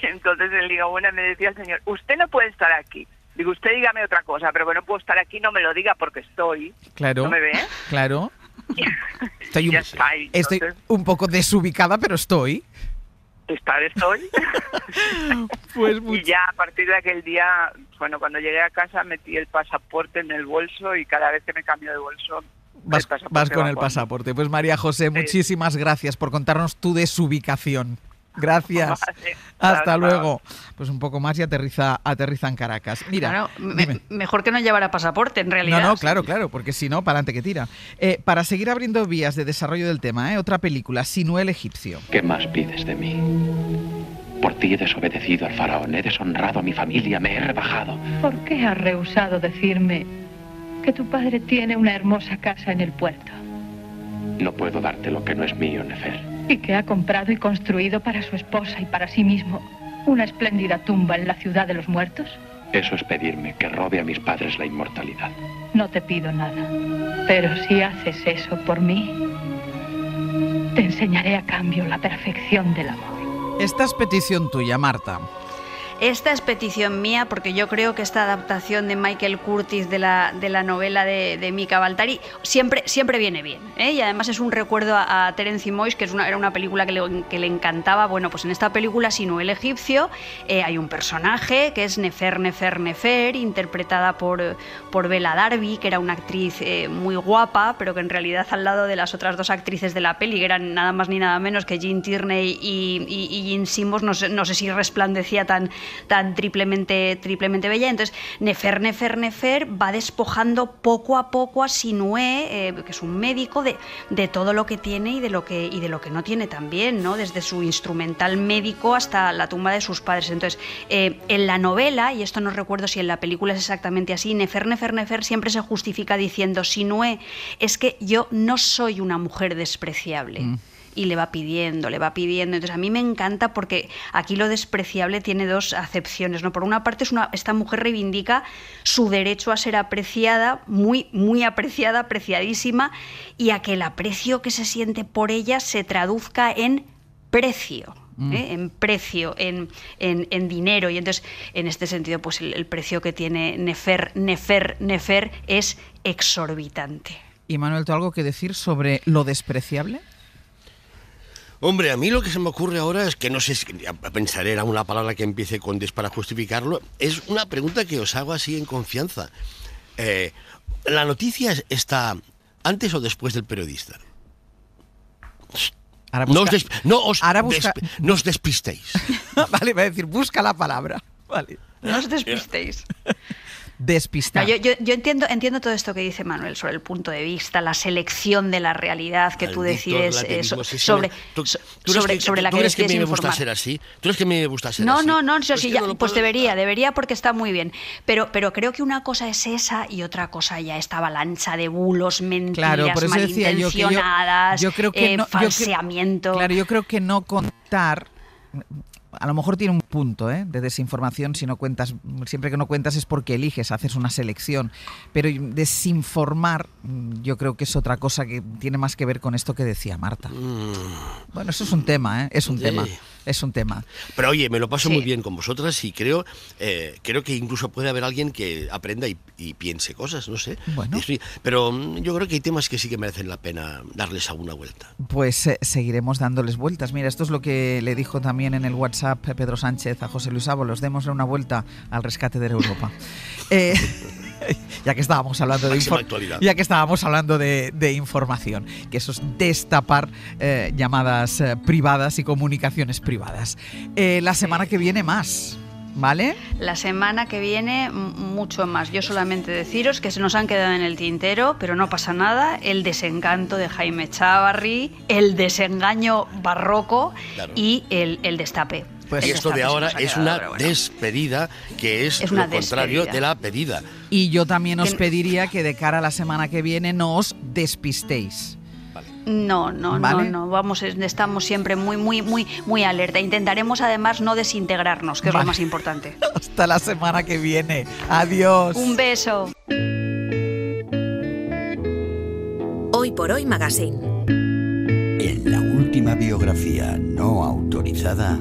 entonces el lió una me decía el señor, usted no puede estar aquí. Digo, usted dígame otra cosa, pero que no puedo estar aquí, no me lo diga porque estoy. Claro. ¿No me ve? Claro. Estoy un poco desubicada, pero estoy. Estoy. Pues y ya a partir de aquel día, bueno, cuando llegué a casa metí el pasaporte en el bolso y cada vez que me cambio de bolso vas con el pasaporte. Pues María José, muchísimas gracias por contarnos tu desubicación. Gracias. Vale, hasta luego. Pues un poco más y aterriza en Caracas. Mira, claro, mejor que no llevara pasaporte, en realidad. No, claro, porque si no, para adelante que tira. Para seguir abriendo vías de desarrollo del tema, otra película, Sinué el egipcio. ¿Qué más pides de mí? Por ti he desobedecido al faraón, he deshonrado a mi familia, me he rebajado. ¿Por qué has rehusado decirme que tu padre tiene una hermosa casa en el puerto? No puedo darte lo que no es mío, Nefer. Y que ha comprado y construido para su esposa y para sí mismo una espléndida tumba en la ciudad de los muertos. Eso es pedirme que robe a mis padres la inmortalidad. No te pido nada, pero si haces eso por mí, te enseñaré a cambio la perfección del amor. Esta es petición tuya, Marta. Esta es petición mía porque yo creo que esta adaptación de Michael Curtiz de la novela de Mika Waltari siempre viene bien, y además es un recuerdo a Terence Moix, que era una película que le encantaba. Bueno, pues en esta película Sinué el egipcio hay un personaje que es Nefer, interpretada por Bella Darby, que era una actriz muy guapa, pero que en realidad al lado de las otras dos actrices de la peli, que eran nada más ni nada menos que Jean Tierney y Jean Simmons, no sé si resplandecía tan triplemente bella. Entonces Nefer va despojando poco a poco a Sinué, que es un médico, de todo lo que tiene y de lo que no tiene también, ¿no? Desde su instrumental médico hasta la tumba de sus padres. Entonces en la novela, y esto no recuerdo si en la película es exactamente así, Nefer siempre se justifica diciendo, Sinué, es que yo no soy una mujer despreciable. Y le va pidiendo. Entonces a mí me encanta porque aquí lo despreciable tiene dos acepciones, ¿no? Por una parte esta mujer reivindica su derecho a ser apreciada, muy, muy apreciada, apreciadísima, y a que el aprecio que se siente por ella se traduzca en precio. En precio, en dinero. Y entonces, en este sentido, pues el precio que tiene Nefer es exorbitante. Y Manuel, ¿tú algo que decir sobre lo despreciable? Hombre, a mí lo que se me ocurre ahora es que no sé, pensaré en una palabra que empiece con des para justificarlo. Es una pregunta que os hago así en confianza. ¿La noticia está antes o después del periodista? Ahora busca, no os despistéis. Vale, va a decir, busca la palabra. Vale. No os despistéis. Despistar. No, yo entiendo todo esto que dice Manuel sobre el punto de vista, la selección de la realidad que tú decides sobre la que decides me informar. Gusta ser así? ¿Tú crees que me gusta ser no, así? No, sí, ya, pues debería porque está muy bien. Pero creo que una cosa es esa y otra cosa ya esta avalancha de bulos, mentiras, claro, por eso malintencionadas, yo creo que falseamiento. Yo creo que no contar... A lo mejor tiene un punto de desinformación si no cuentas, siempre que no cuentas es porque eliges, haces una selección, pero desinformar yo creo que es otra cosa que tiene más que ver con esto que decía Marta. Bueno, eso es un tema, es un tema. Pero oye, me lo paso muy bien con vosotras y creo que incluso puede haber alguien que aprenda y piense cosas, no sé. Bueno. Pero yo creo que hay temas que sí que merecen la pena darles alguna vuelta. Pues seguiremos dándoles vueltas. Mira, esto es lo que le dijo también en el WhatsApp Pedro Sánchez a José Luis Ábalos: démosle una vuelta al rescate de Europa. Ya que estábamos hablando de información, que eso es destapar llamadas privadas y comunicaciones privadas. La semana que viene más, ¿vale? La semana que viene mucho más. Yo solamente deciros que se nos han quedado en el tintero, pero no pasa nada, el desencanto de Jaime Chávarri, el desengaño barroco, claro, y el destape. Pues esto de ahora es una despedida, que es lo contrario de la pedida. Y yo también os pediría que de cara a la semana que viene no os despistéis. No, vamos, estamos siempre muy alerta. Intentaremos además no desintegrarnos, que es lo más importante. Hasta la semana que viene. Adiós. Un beso. Hoy por Hoy Magazine. En la última biografía no autorizada...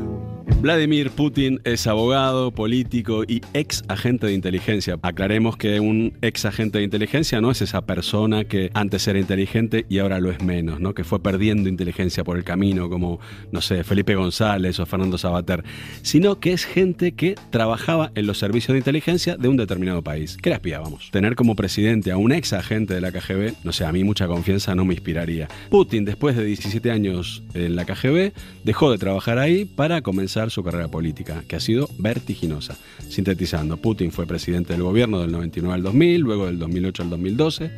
Vladimir Putin es abogado, político y ex agente de inteligencia. Aclaremos que un ex agente de inteligencia no es esa persona que antes era inteligente y ahora lo es menos, ¿no? Que fue perdiendo inteligencia por el camino, como, no sé, Felipe González o Fernando Savater, sino que es gente que trabajaba en los servicios de inteligencia de un determinado país. Que era espía, vamos. Tener como presidente a un ex agente de la KGB, no sé, a mí mucha confianza no me inspiraría. Putin, después de 17 años en la KGB, dejó de trabajar ahí para comenzar su carrera política, que ha sido vertiginosa. Sintetizando, Putin fue presidente del gobierno del 99 al 2000, luego del 2008 al 2012,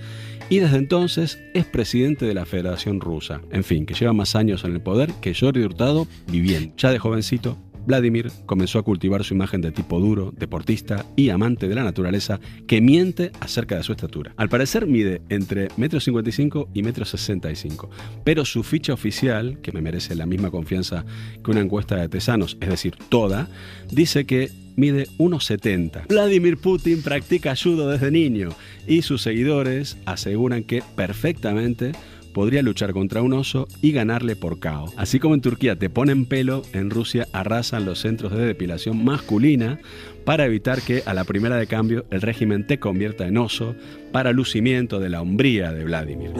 y desde entonces es presidente de la Federación Rusa. En fin, que lleva más años en el poder que Jordi Hurtado viviendo. Ya de jovencito, Vladimir comenzó a cultivar su imagen de tipo duro, deportista y amante de la naturaleza que miente acerca de su estatura. Al parecer mide entre 1,55 m y 1,65 m, pero su ficha oficial, que me merece la misma confianza que una encuesta de Tesanos, es decir, toda, dice que mide 1,70 m. Vladimir Putin practica judo desde niño y sus seguidores aseguran que perfectamente podría luchar contra un oso y ganarle por KO. Así como en Turquía te ponen pelo, en Rusia arrasan los centros de depilación masculina para evitar que a la primera de cambio el régimen te convierta en oso, para lucimiento de la hombría de Vladimir.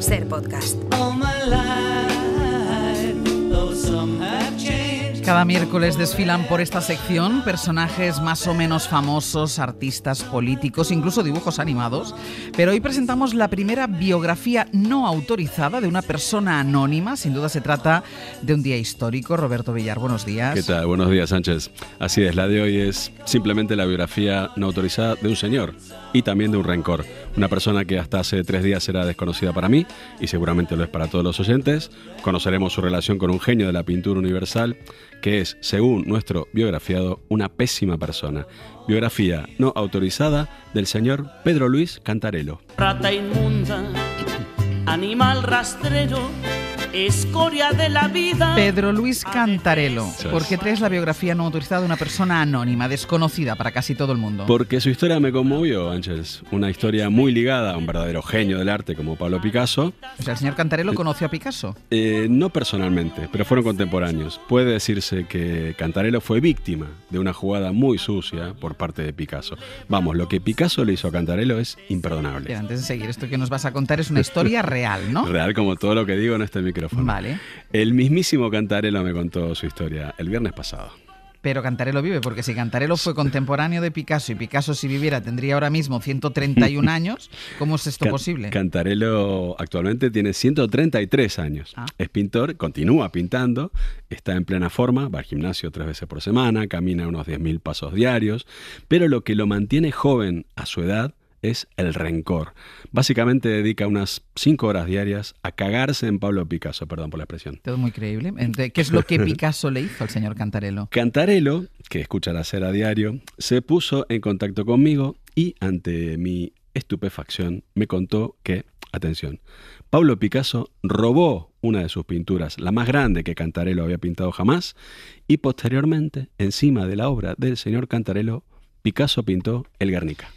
Ser podcast. Cada miércoles desfilan por esta sección personajes más o menos famosos, artistas, políticos, incluso dibujos animados. Pero hoy presentamos la primera biografía no autorizada de una persona anónima. Sin duda se trata de un día histórico. Roberto Villar, buenos días. ¿Qué tal? Buenos días, Sánchez. Así es, la de hoy es simplemente la biografía no autorizada de un señor y también de un rencor. Una persona que hasta hace 3 días era desconocida para mí y seguramente lo es para todos los oyentes. Conoceremos su relación con un genio de la pintura universal que es, según nuestro biografiado, una pésima persona. Biografía no autorizada del señor Pedro Luis Cantarello. Rata inmunda, animal rastrero, escoria de la vida. Pedro Luis Cantarello. ¿Por qué traes la biografía no autorizada de una persona anónima, desconocida para casi todo el mundo? Porque su historia me conmovió, Ángels. Una historia muy ligada a un verdadero genio del arte como Pablo Picasso. O sea, ¿el señor Cantarello conoció a Picasso? No personalmente, pero fueron contemporáneos. Puede decirse que Cantarello fue víctima de una jugada muy sucia por parte de Picasso. Vamos, lo que Picasso le hizo a Cantarello es imperdonable. Pero antes de seguir, esto que nos vas a contar es una historia real, ¿no? Real como todo lo que digo en este micrófono. Vale. El mismísimo Cantarello me contó su historia el viernes pasado. Pero Cantarelo vive, porque si Cantarelo fue contemporáneo de Picasso y Picasso, si viviera, tendría ahora mismo 131 años, ¿cómo es esto posible? Cantarelo actualmente tiene 133 años. Es pintor, continúa pintando, está en plena forma, va al gimnasio 3 veces por semana, camina unos 10.000 pasos diarios, pero lo que lo mantiene joven a su edad es el rencor. Básicamente dedica unas 5 horas diarias a cagarse en Pablo Picasso, perdón por la expresión. Todo muy creíble. ¿Qué es lo que Picasso le hizo al señor Cantarelo? Cantarelo, que escucha la cera a diario, se puso en contacto conmigo y ante mi estupefacción me contó que, atención, Pablo Picasso robó una de sus pinturas, la más grande que Cantarelo había pintado jamás, y posteriormente, encima de la obra del señor Cantarelo, Picasso pintó el Guernica.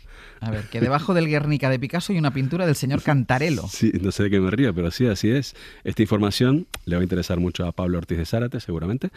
A ver, que debajo del Guernica de Picasso hay una pintura del señor Cantarelo. Sí, no sé de qué me río, pero sí, así es. Esta información le va a interesar mucho a Pablo Ortiz de Zárate, seguramente.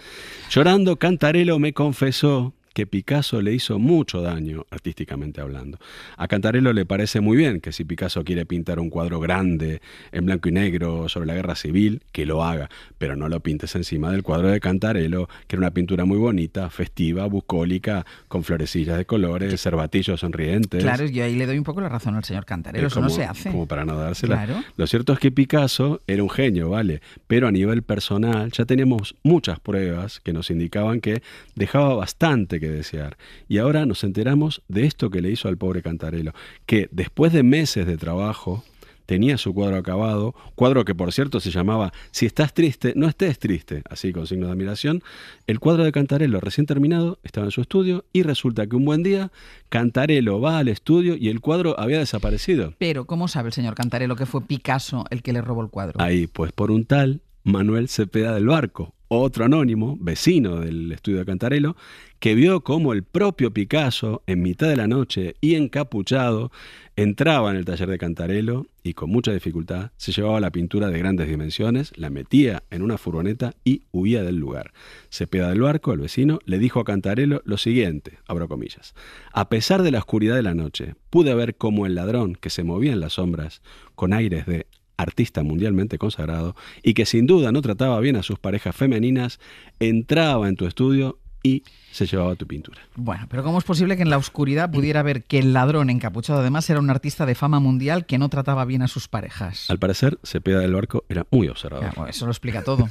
Llorando, Cantarelo me confesó que Picasso le hizo mucho daño, artísticamente hablando. A Cantarelo le parece muy bien que si Picasso quiere pintar un cuadro grande, en blanco y negro, sobre la guerra civil, que lo haga, pero no lo pintes encima del cuadro de Cantarelo, que era una pintura muy bonita, festiva, bucólica, con florecillas de colores, cervatillos sonrientes. Claro, yo ahí le doy un poco la razón al señor Cantarelo, eso no se hace. Como para no dársela. Claro. Lo cierto es que Picasso era un genio, ¿vale? Pero a nivel personal ya teníamos muchas pruebas que nos indicaban que dejaba bastante que desear. Y ahora nos enteramos de esto que le hizo al pobre Cantarelo, que después de meses de trabajo tenía su cuadro acabado, cuadro que por cierto se llamaba Si estás triste, no estés triste, así con signos de admiración. El cuadro de Cantarelo recién terminado estaba en su estudio y resulta que un buen día Cantarelo va al estudio y el cuadro había desaparecido. Pero ¿cómo sabe el señor Cantarelo que fue Picasso el que le robó el cuadro? Ahí, pues por un tal Manuel Cepeda del Barco, otro anónimo, vecino del estudio de Cantarelo, que vio cómo el propio Picasso, en mitad de la noche y encapuchado, entraba en el taller de Cantarelo y con mucha dificultad se llevaba la pintura de grandes dimensiones, la metía en una furgoneta y huía del lugar. Cepeda del Barco, el vecino, le dijo a Cantarelo lo siguiente, abro comillas: a pesar de la oscuridad de la noche, pude ver cómo el ladrón que se movía en las sombras, con aires de artista mundialmente consagrado y que sin duda no trataba bien a sus parejas femeninas, entraba en tu estudio y se llevaba tu pintura. Bueno, pero ¿cómo es posible que en la oscuridad pudiera ver que el ladrón encapuchado además era un artista de fama mundial que no trataba bien a sus parejas? Al parecer, Cepeda del Barco era muy observador. Bueno, eso lo explica todo.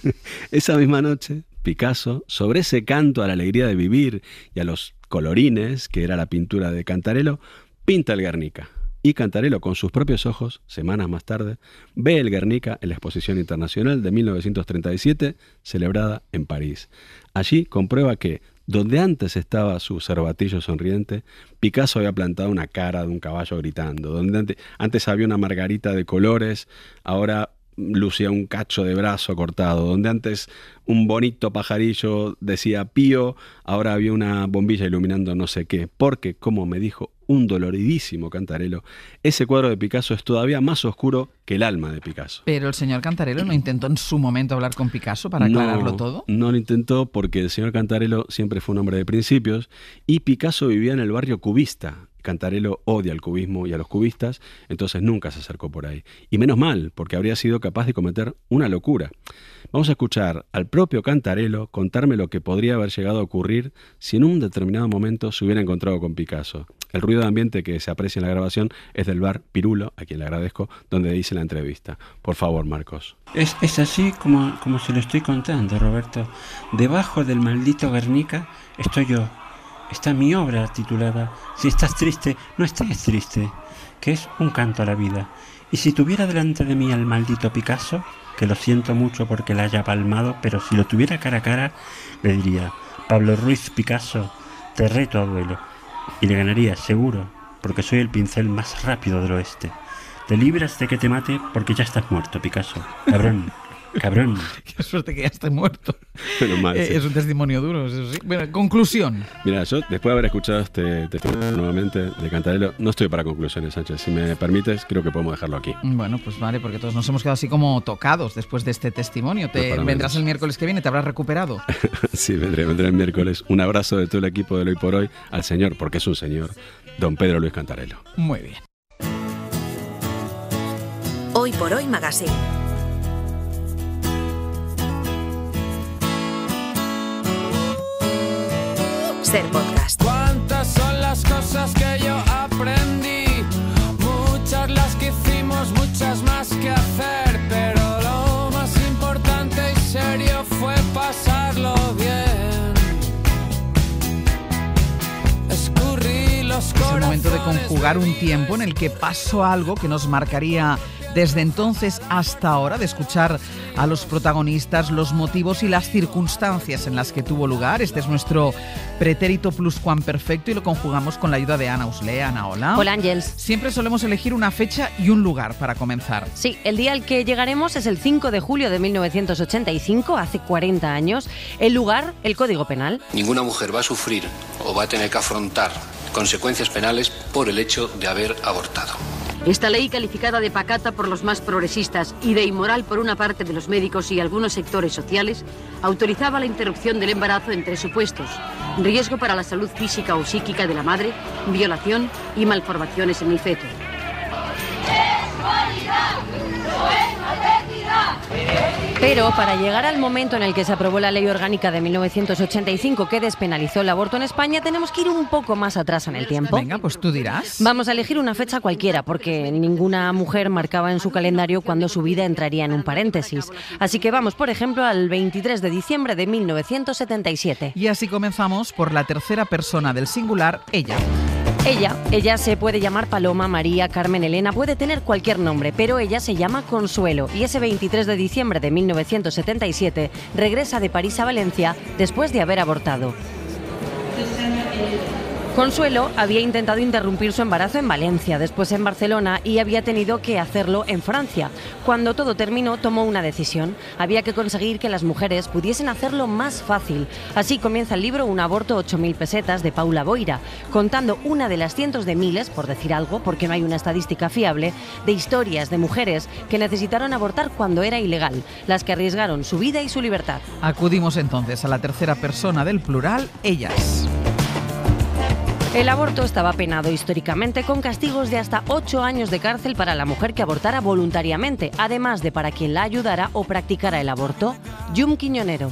Esa misma noche, Picasso, sobre ese canto a la alegría de vivir y a los colorines, que era la pintura de Cantarelo, pinta el Guernica. Y Cantarelo, con sus propios ojos, semanas más tarde, ve el Guernica en la Exposición Internacional de 1937, celebrada en París. Allí comprueba que, donde antes estaba su cervatillo sonriente, Picasso había plantado una cara de un caballo gritando. Donde antes había una margarita de colores, ahora lucía un cacho de brazo cortado. Donde antes un bonito pajarillo decía pío, ahora había una bombilla iluminando no sé qué. Porque, como me dijo un doloridísimo Cantarelo, ese cuadro de Picasso es todavía más oscuro que el alma de Picasso. Pero el señor Cantarelo no intentó en su momento hablar con Picasso para aclararlo todo. No lo intentó porque el señor Cantarelo siempre fue un hombre de principios y Picasso vivía en el barrio cubista. Cantarelo odia al cubismo y a los cubistas, entonces nunca se acercó por ahí. Y menos mal, porque habría sido capaz de cometer una locura. Vamos a escuchar al propio Cantarelo contarme lo que podría haber llegado a ocurrir si en un determinado momento se hubiera encontrado con Picasso. El ruido de ambiente que se aprecia en la grabación es del bar Pirulo, a quien le agradezco, donde hice la entrevista. Por favor, Marcos. Es así como se lo estoy contando, Roberto. Debajo del maldito Guernica estoy yo. Está mi obra titulada Si estás triste, no estés triste, que es un canto a la vida. Y si tuviera delante de mí al maldito Picasso, que lo siento mucho porque la haya palmado, pero si lo tuviera cara a cara, le diría: Pablo Ruiz Picasso, te reto a duelo. Y le ganaría, seguro, porque soy el pincel más rápido del oeste. Te libras de que te mate porque ya estás muerto, Picasso. Cabrón. Cabrón. Qué suerte que ya esté muerto. Pero mal, sí. Es un testimonio duro, eso sí. Bueno, conclusión. Mira, yo después de haber escuchado este testimonio nuevamente de Cantarelo, no estoy para conclusiones, Sánchez. Si me permites, creo que podemos dejarlo aquí. Bueno, pues vale, porque todos nos hemos quedado así como tocados después de este testimonio. ¿Vendrás el miércoles que viene? ¿Te habrás recuperado? Sí, vendré el miércoles. Un abrazo de todo el equipo de Hoy por Hoy al señor, porque es un señor, don Pedro Luis Cantarelo. Muy bien. Hoy por Hoy Magazine. Ser Podcast. ¿Cuántas son las cosas que yo aprendí? Muchas las que hicimos, muchas más que hacer, pero lo más importante y serio fue pasarlo bien. Escurrí los corazones. Es el momento de conjugar un tiempo en el que pasó algo que nos marcaría desde entonces hasta ahora, de escuchar a los protagonistas, los motivos y las circunstancias en las que tuvo lugar. Este es nuestro pretérito pluscuamperfecto y lo conjugamos con la ayuda de Ana Uslé. Ana, hola. Hola, Ángels. Siempre solemos elegir una fecha y un lugar para comenzar. Sí, el día al que llegaremos es el 5 de julio de 1985, hace 40 años. El lugar, el Código Penal. Ninguna mujer va a sufrir o va a tener que afrontar consecuencias penales por el hecho de haber abortado. Esta ley, calificada de pacata por los más progresistas y de inmoral por una parte de los médicos y algunos sectores sociales, autorizaba la interrupción del embarazo en 3 supuestos: riesgo para la salud física o psíquica de la madre, violación y malformaciones en el feto. Pero para llegar al momento en el que se aprobó la Ley Orgánica de 1985 que despenalizó el aborto en España, tenemos que ir un poco más atrás en el tiempo. Venga, pues tú dirás. Vamos a elegir una fecha cualquiera, porque ninguna mujer marcaba en su calendario cuando su vida entraría en un paréntesis. Así que vamos, por ejemplo, al 23 de diciembre de 1977. Y así comenzamos por la tercera persona del singular, ella. Ella se puede llamar Paloma, María, Carmen, Elena, puede tener cualquier nombre, pero ella se llama Consuelo y ese 23 de diciembre de 1977 regresa de París a Valencia después de haber abortado. Consuelo había intentado interrumpir su embarazo en Valencia, después en Barcelona y había tenido que hacerlo en Francia. Cuando todo terminó, tomó una decisión. Había que conseguir que las mujeres pudiesen hacerlo más fácil. Así comienza el libro Un aborto 8.000 pesetas de Paula Boira, contando una de las cientos de miles, por decir algo, porque no hay una estadística fiable, de historias de mujeres que necesitaron abortar cuando era ilegal, las que arriesgaron su vida y su libertad. Acudimos entonces a la tercera persona del plural, ellas. El aborto estaba penado históricamente con castigos de hasta 8 años de cárcel para la mujer que abortara voluntariamente, además de para quien la ayudara o practicara el aborto. Yum Quiñonero.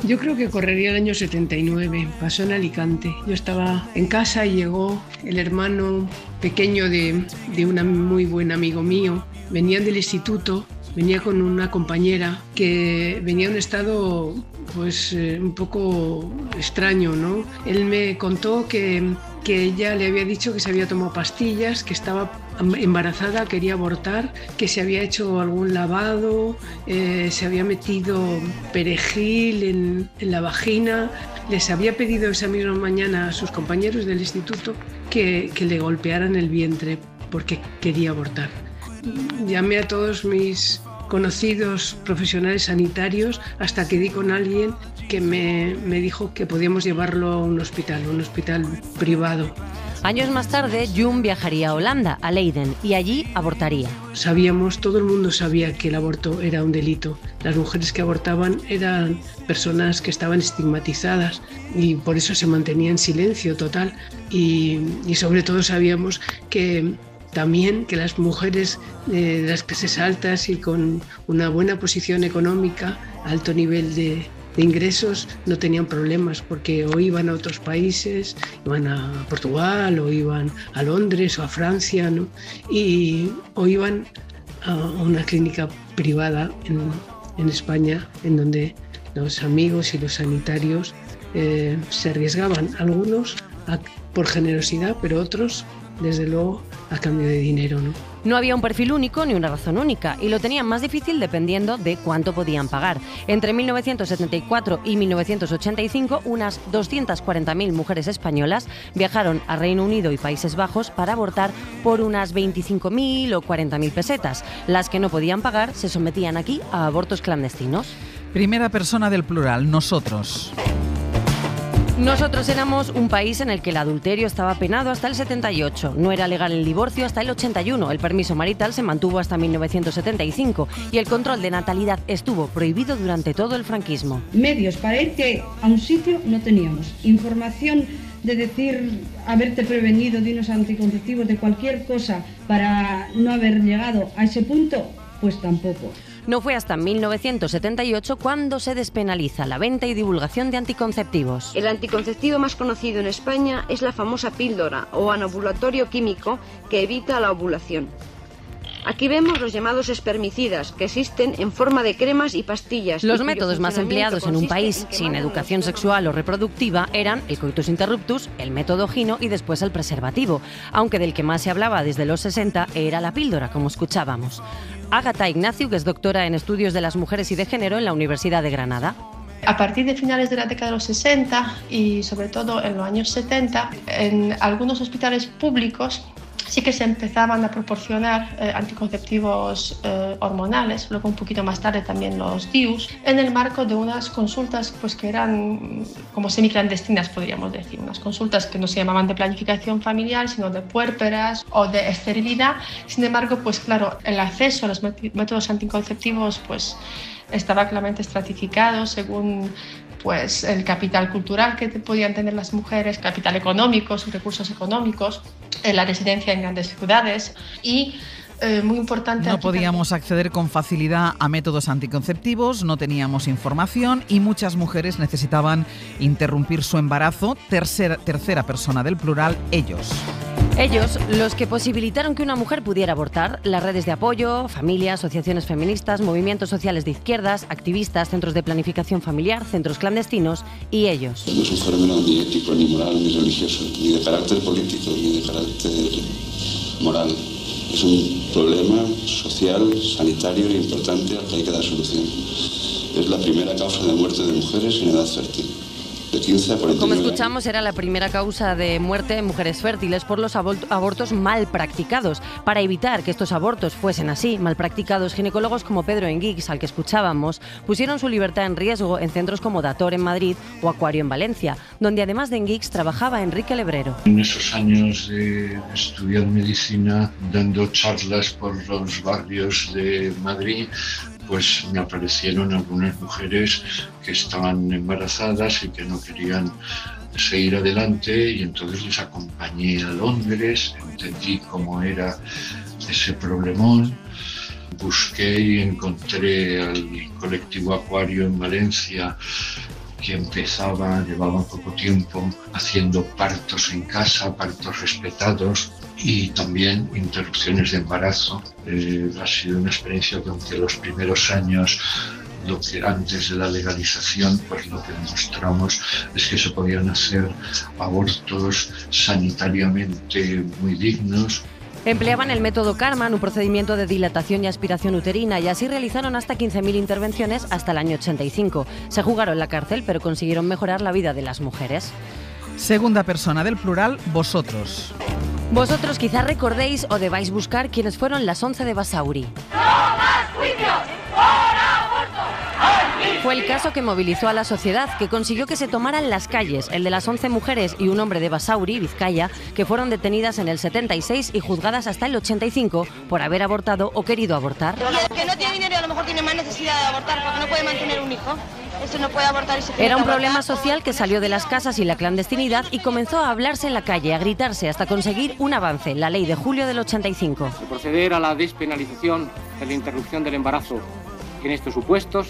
Yo creo que correría el año 79, pasó en Alicante. Yo estaba en casa y llegó el hermano pequeño de un muy buen amigo mío. Venían del instituto, venía con una compañera que venía en un estado pues un poco extraño, ¿no? Él me contó que ella le había dicho que se había tomado pastillas, que estaba embarazada, quería abortar, que se había hecho algún lavado, se había metido perejil en la vagina. Les había pedido esa misma mañana a sus compañeros del instituto que le golpearan el vientre porque quería abortar. Llamé a todos mis conocidos profesionales sanitarios hasta que di con alguien que me dijo que podíamos llevarlo a un hospital privado. Años más tarde, Yum viajaría a Holanda, a Leiden, y allí abortaría. Todo el mundo sabía que el aborto era un delito. Las mujeres que abortaban eran personas que estaban estigmatizadas y por eso se mantenía en silencio total. Y sobre todo sabíamos que también que las mujeres de las clases altas y con una buena posición económica, alto nivel de ingresos, no tenían problemas porque o iban a otros países, iban a Portugal o iban a Londres o a Francia, ¿no? O iban a una clínica privada en España en donde los amigos y los sanitarios se arriesgaban, algunos por generosidad, pero otros desde luego a cambio de dinero, ¿no? No había un perfil único ni una razón única y lo tenían más difícil dependiendo de cuánto podían pagar. Entre 1974 y 1985, unas 240.000 mujeres españolas viajaron a Reino Unido y Países Bajos para abortar por unas 25.000 o 40.000 pesetas. Las que no podían pagar se sometían aquí a abortos clandestinos. Primera persona del plural, nosotros. Nosotros éramos un país en el que el adulterio estaba penado hasta el 78, no era legal el divorcio hasta el 81, el permiso marital se mantuvo hasta 1975 y el control de natalidad estuvo prohibido durante todo el franquismo. Medios para irte a un sitio no teníamos, información de decir, haberte prevenido de unos anticonceptivos, de cualquier cosa para no haber llegado a ese punto, pues tampoco. No fue hasta 1978 cuando se despenaliza la venta y divulgación de anticonceptivos. El anticonceptivo más conocido en España es la famosa píldora o anovulatorio químico que evita la ovulación. Aquí vemos los llamados espermicidas, que existen en forma de cremas y pastillas. Los métodos más empleados en un país sin educación sexual o reproductiva eran el coitus interruptus, el método Gino y después el preservativo, aunque del que más se hablaba desde los 60 era la píldora, como escuchábamos. Ágata Ignaciu, que es doctora en estudios de las mujeres y de género en la Universidad de Granada. A partir de finales de la década de los 60 y sobre todo en los años 70, en algunos hospitales públicos sí que se empezaban a proporcionar anticonceptivos hormonales, luego un poquito más tarde también los DIUs, en el marco de unas consultas pues, que eran como semiclandestinas, podríamos decir, unas consultas que no se llamaban de planificación familiar, sino de puérperas o de esterilidad. Sin embargo, pues claro, el acceso a los métodos anticonceptivos pues, estaba claramente estratificado según pues, el capital cultural que podían tener las mujeres, capital económico, sus recursos económicos, la residencia en grandes ciudades y muy importante. No podíamos acceder con facilidad a métodos anticonceptivos, no teníamos información y muchas mujeres necesitaban interrumpir su embarazo. Tercera persona del plural, ellos. Ellos, los que posibilitaron que una mujer pudiera abortar, las redes de apoyo, familias, asociaciones feministas, movimientos sociales de izquierdas, activistas, centros de planificación familiar, centros clandestinos y ellos. No es un fenómeno ni ético, ni moral, ni religioso, ni de carácter político, ni de carácter moral. Es un problema social, sanitario e importante al que hay que dar solución. Es la primera causa de muerte de mujeres en edad fértil. De 15 a 49 Como escuchamos, era la primera causa de muerte en mujeres fértiles por los abortos mal practicados. Para evitar que estos abortos fuesen así, mal practicados, ginecólogos como Pedro Enguix, al que escuchábamos, pusieron su libertad en riesgo en centros como Dator en Madrid o Acuario en Valencia, donde además de Enguix trabajaba Enrique Lebrero. En esos años de estudiar medicina, dando charlas por los barrios de Madrid, pues me aparecieron algunas mujeres que estaban embarazadas y que no querían seguir adelante y entonces les acompañé a Londres, entendí cómo era ese problemón, busqué y encontré al colectivo Acuario en Valencia que llevaba poco tiempo haciendo partos en casa, partos respetados y también interrupciones de embarazo. Ha sido una experiencia que aunque los primeros años, lo que antes de la legalización, pues lo que demostramos es que se podían hacer abortos sanitariamente muy dignos. Empleaban el método Karman, un procedimiento de dilatación y aspiración uterina, y así realizaron hasta 15.000 intervenciones hasta el año 85. Se jugaron la cárcel, pero consiguieron mejorar la vida de las mujeres. Segunda persona del plural, vosotros. Vosotros quizás recordéis o debáis buscar quiénes fueron las 11 de Basauri. ¡No más juicios! ¡Por aborto! Fue el caso que movilizó a la sociedad, que consiguió que se tomaran las calles, el de las 11 mujeres y un hombre de Basauri, Vizcaya, que fueron detenidas en el 76 y juzgadas hasta el 85 por haber abortado o querido abortar. Y el que no tiene dinero a lo mejor tiene más necesidad de abortar porque no puede mantener un hijo. Eso no puede abortar y se Era un problema social que salió de las casas y la clandestinidad y comenzó a hablarse en la calle, a gritarse hasta conseguir un avance, la ley de julio del 85. Proceder a la despenalización de la interrupción del embarazo en estos supuestos,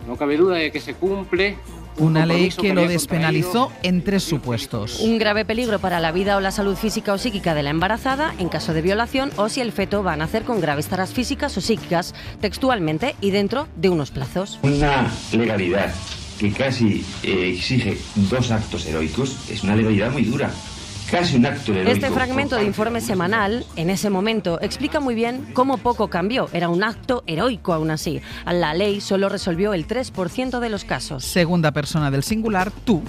no cabe duda de que se cumple una ley que lo despenalizó en 3 supuestos. Un grave peligro para la vida o la salud física o psíquica de la embarazada en caso de violación o si el feto va a nacer con graves taras físicas o psíquicas, textualmente y dentro de unos plazos. Una legalidad que casi exige 2 actos heroicos es una legalidad muy dura. Casi un acto heroico. Este fragmento de informe semanal, en ese momento, explica muy bien cómo poco cambió. Era un acto heroico aún así. La ley solo resolvió el 3% de los casos. Segunda persona del singular, tú.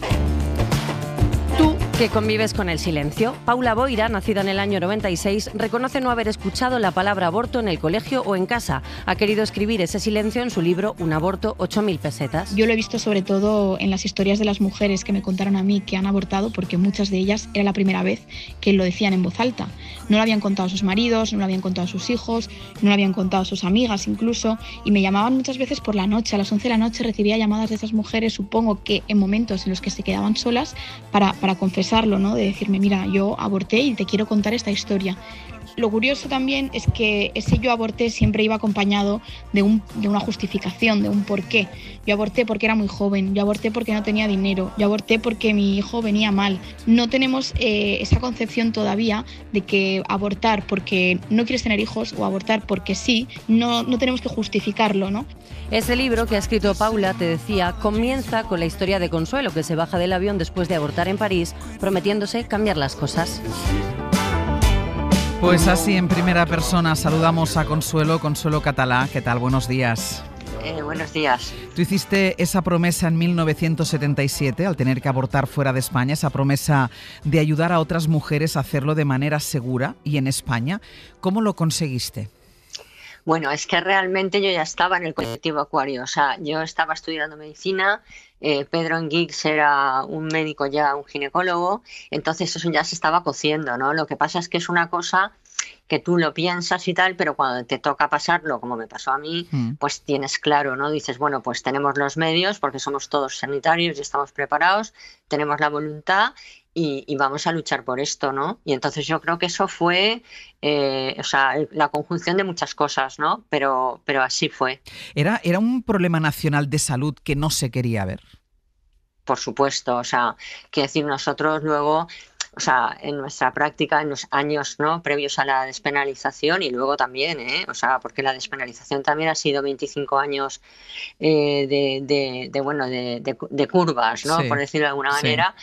Tú, que convives con el silencio. Paula Boira, nacida en el año 96, reconoce no haber escuchado la palabra aborto en el colegio o en casa. Ha querido escribir ese silencio en su libro Un aborto, 8.000 pesetas. Yo lo he visto sobre todo en las historias de las mujeres que me contaron a mí que han abortado, porque muchas de ellas era la primera vez que lo decían en voz alta. No lo habían contado a sus maridos, no lo habían contado a sus hijos, no lo habían contado a sus amigas incluso, y me llamaban muchas veces por la noche. A las 11 de la noche recibía llamadas de esas mujeres, supongo que en momentos en los que se quedaban solas, para confesarlo, ¿no? De decirme, mira, yo aborté y te quiero contar esta historia. Lo curioso también es que ese yo aborté siempre iba acompañado de una justificación, de un porqué. Yo aborté porque era muy joven, yo aborté porque no tenía dinero, yo aborté porque mi hijo venía mal. No tenemos esa concepción todavía de que abortar porque no quieres tener hijos o abortar porque sí, no tenemos que justificarlo, ¿no? Ese libro que ha escrito Paula, te decía, comienza con la historia de Consuelo, que se baja del avión después de abortar en París, prometiéndose cambiar las cosas. Pues así, en primera persona, saludamos a Consuelo Català. ¿Qué tal? Buenos días. Buenos días. Tú hiciste esa promesa en 1977, al tener que abortar fuera de España, esa promesa de ayudar a otras mujeres a hacerlo de manera segura y en España. ¿Cómo lo conseguiste? Bueno, es que realmente yo ya estaba en el colectivo Acuario, o sea, yo estaba estudiando medicina, Pedro Enguix era un médico ya, un ginecólogo, entonces eso ya se estaba cociendo, ¿no? Lo que pasa es que es una cosa que tú lo piensas y tal, pero cuando te toca pasarlo, como me pasó a mí, pues tienes claro, ¿no? Dices, bueno, pues tenemos los medios porque somos todos sanitarios y estamos preparados, tenemos la voluntad y vamos a luchar por esto, ¿no? Y entonces yo creo que eso fue, la conjunción de muchas cosas, ¿no? Pero así fue. ¿Era un problema nacional de salud que no se quería ver? Por supuesto, o sea, quiero decir, nosotros luego... O sea, en nuestra práctica, en los años, ¿no?, previos a la despenalización y luego también, o sea, porque la despenalización también ha sido 25 años de curvas, ¿no?, sí, por decirlo de alguna manera.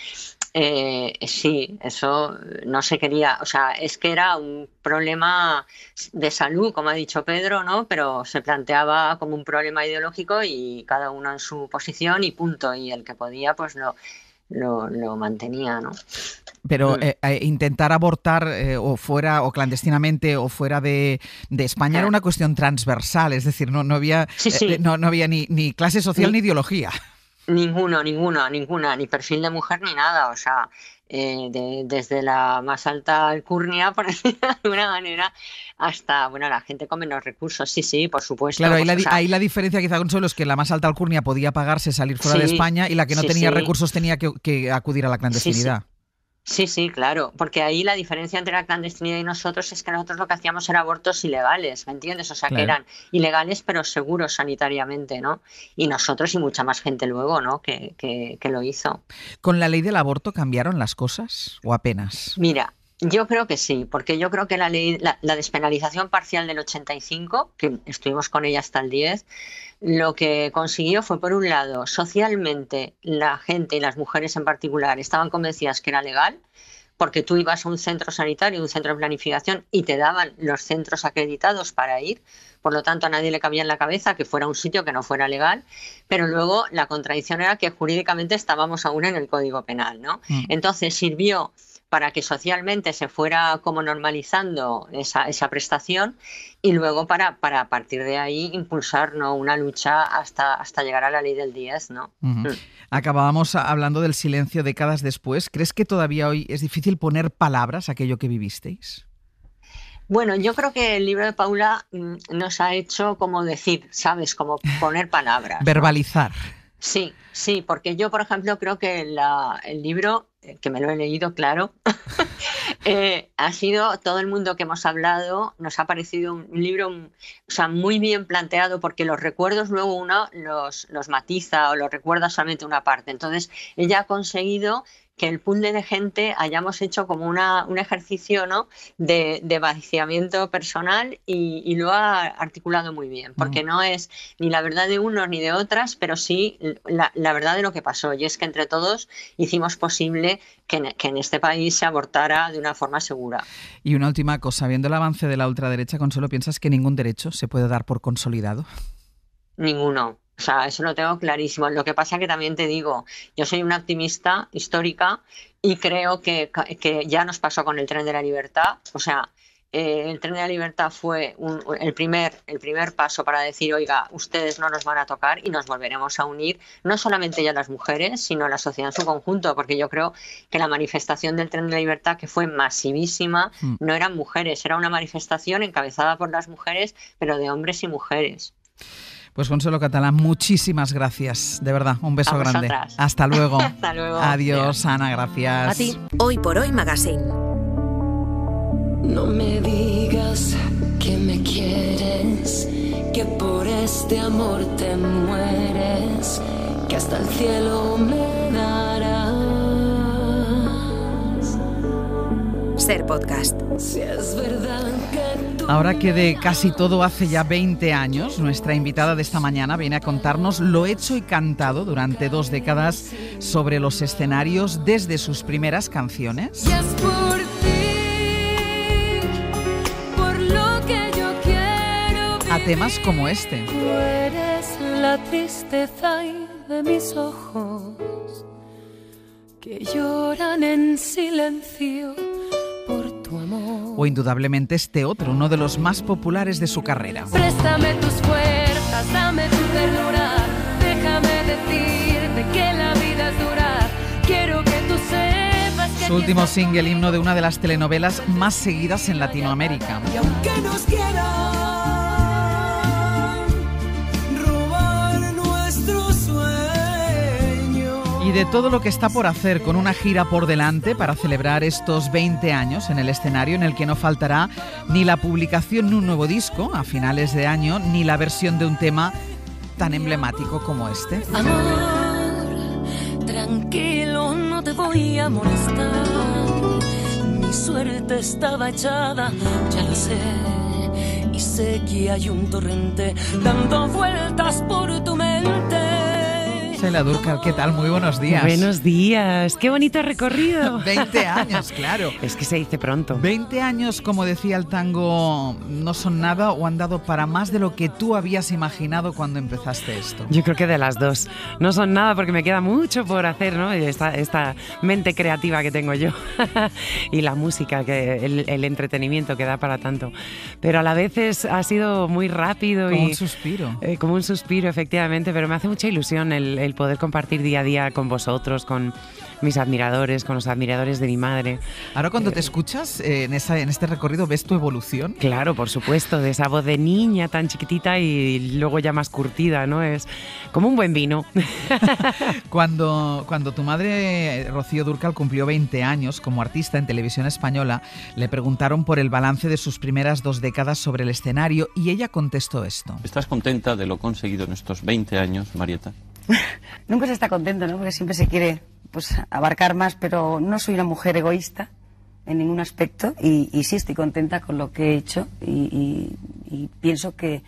Sí, eso no se quería, o sea, es que era un problema de salud, como ha dicho Pedro, ¿no?, pero se planteaba como un problema ideológico y cada uno en su posición y punto, y el que podía, pues lo mantenía, ¿no? Pero intentar abortar o fuera o clandestinamente o fuera de España era una cuestión transversal, es decir, no había, no había ni clase social ni ideología. Ninguna, ni perfil de mujer ni nada, o sea, desde la más alta alcurnia, por decirlo de alguna manera, hasta, bueno, la gente con menos recursos, sí, por supuesto. Claro, ahí la diferencia quizá, Consuelo, es que la más alta alcurnia podía pagarse salir fuera de España y la que no tenía recursos tenía que acudir a la clandestinidad. Sí, claro, porque ahí la diferencia entre la clandestinidad y nosotros es que nosotros lo que hacíamos era abortos ilegales, ¿me entiendes? O sea, claro, que eran ilegales pero seguros sanitariamente, ¿no? Y nosotros y mucha más gente luego, ¿no?, que lo hizo. ¿Con la ley del aborto cambiaron las cosas o apenas? Mira, yo creo que sí, porque yo creo que la despenalización parcial del 85, que estuvimos con ella hasta el 10, lo que consiguió fue, por un lado, socialmente la gente y las mujeres en particular estaban convencidas que era legal, porque tú ibas a un centro sanitario, un centro de planificación y te daban los centros acreditados para ir, por lo tanto a nadie le cabía en la cabeza que fuera un sitio que no fuera legal, pero luego la contradicción era que jurídicamente estábamos aún en el Código Penal, ¿no? Entonces sirvió para que socialmente se fuera como normalizando esa prestación y luego para a partir de ahí impulsar, ¿no?, una lucha hasta llegar a la ley del 10, ¿no? Acabábamos hablando del silencio décadas después. ¿Crees que todavía hoy es difícil poner palabras a aquello que vivisteis? Bueno, yo creo que el libro de Paula nos ha hecho como decir, ¿sabes?, como poner palabras, ¿no? Verbalizar. Sí, porque yo, por ejemplo, creo que el libro, que me lo he leído, claro, ha sido, todo el mundo que hemos hablado, nos ha parecido un libro, o sea, muy bien planteado, porque los recuerdos luego uno los matiza o los recuerda solamente una parte. Entonces, ella ha conseguido que el puzzle de gente hayamos hecho como un ejercicio, ¿no?, de vaciamiento personal y lo ha articulado muy bien, porque no es ni la verdad de unos ni de otras, pero sí la verdad de lo que pasó, y es que entre todos hicimos posible que en este país se abortara de una forma segura. Y una última cosa, viendo el avance de la ultraderecha, Consuelo, ¿piensas que ningún derecho se puede dar por consolidado? Ninguno. O sea, eso lo tengo clarísimo. Lo que pasa que también te digo, yo soy una optimista histórica y creo que ya nos pasó con el Tren de la Libertad. O sea, el Tren de la Libertad fue el primer paso para decir, oiga, ustedes no nos van a tocar y nos volveremos a unir, no solamente ya las mujeres, sino la sociedad en su conjunto, porque yo creo que la manifestación del Tren de la Libertad, que fue masivísima, no eran mujeres, era una manifestación encabezada por las mujeres, pero de hombres y mujeres. Pues Consuelo Català, muchísimas gracias, de verdad, un beso grande. Hasta luego. Hasta luego. Adiós, Ana, gracias. A ti. Hoy por Hoy Magazine. No me digas que por este amor te mueres, que hasta el cielo me darás. Ser Podcast. Si es verdad que tú... Ahora que de casi todo hace ya 20 años, nuestra invitada de esta mañana viene a contarnos lo hecho y cantado durante 2 décadas sobre los escenarios desde sus primeras canciones. Y es por ti, por lo que yo quiero vivir. A temas como este. Tú eres la tristeza de mis ojos, que lloran en silencio por tu amor. O indudablemente este otro, uno de los más populares de su carrera. Préstame tus fuerzas, dame tu ternura, déjame decirte que la vida es dura. Quiero que tú sepas que su último single, himno de una de las telenovelas más seguidas en Latinoamérica. Y aunque nos quieran robar nuestros sueños. Y de todo lo que está por hacer, con una gira por delante para celebrar estos 20 años en el escenario, en el que no faltará ni la publicación de un nuevo disco a finales de año, ni la versión de un tema tan emblemático como este. Amor, tranquilo, no te voy a molestar. Mi suerte estaba echada, ya lo sé. Y sé que hay un torrente dando vueltas por tu mente. Sheila Dúrcal, ¿qué tal? Muy buenos días. Buenos días, qué bonito recorrido. 20 años, claro. Es que se dice pronto. 20 años, como decía el tango, no son nada o han dado para más de lo que tú habías imaginado cuando empezaste esto. Yo creo que de las dos. No son nada porque me queda mucho por hacer, ¿no? Esta mente creativa que tengo yo y la música, que el entretenimiento que da para tanto. Pero a la vez ha sido muy rápido. Como un suspiro. Como un suspiro, efectivamente, pero me hace mucha ilusión el poder compartir día a día con vosotros, con mis admiradores, con los admiradores de mi madre. Ahora cuando te escuchas en este recorrido, ¿ves tu evolución? Claro, por supuesto, de esa voz de niña tan chiquitita y luego ya más curtida, ¿no? Es como un buen vino. Cuando tu madre, Rocío Dúrcal, cumplió 20 años como artista en Televisión Española, le preguntaron por el balance de sus primeras 2 décadas sobre el escenario y ella contestó esto. ¿Estás contenta de lo conseguido en estos 20 años, Marieta? Nunca se está contento, ¿no? Porque siempre se quiere abarcar más, pero no soy una mujer egoísta en ningún aspecto y sí estoy contenta con lo que he hecho y pienso que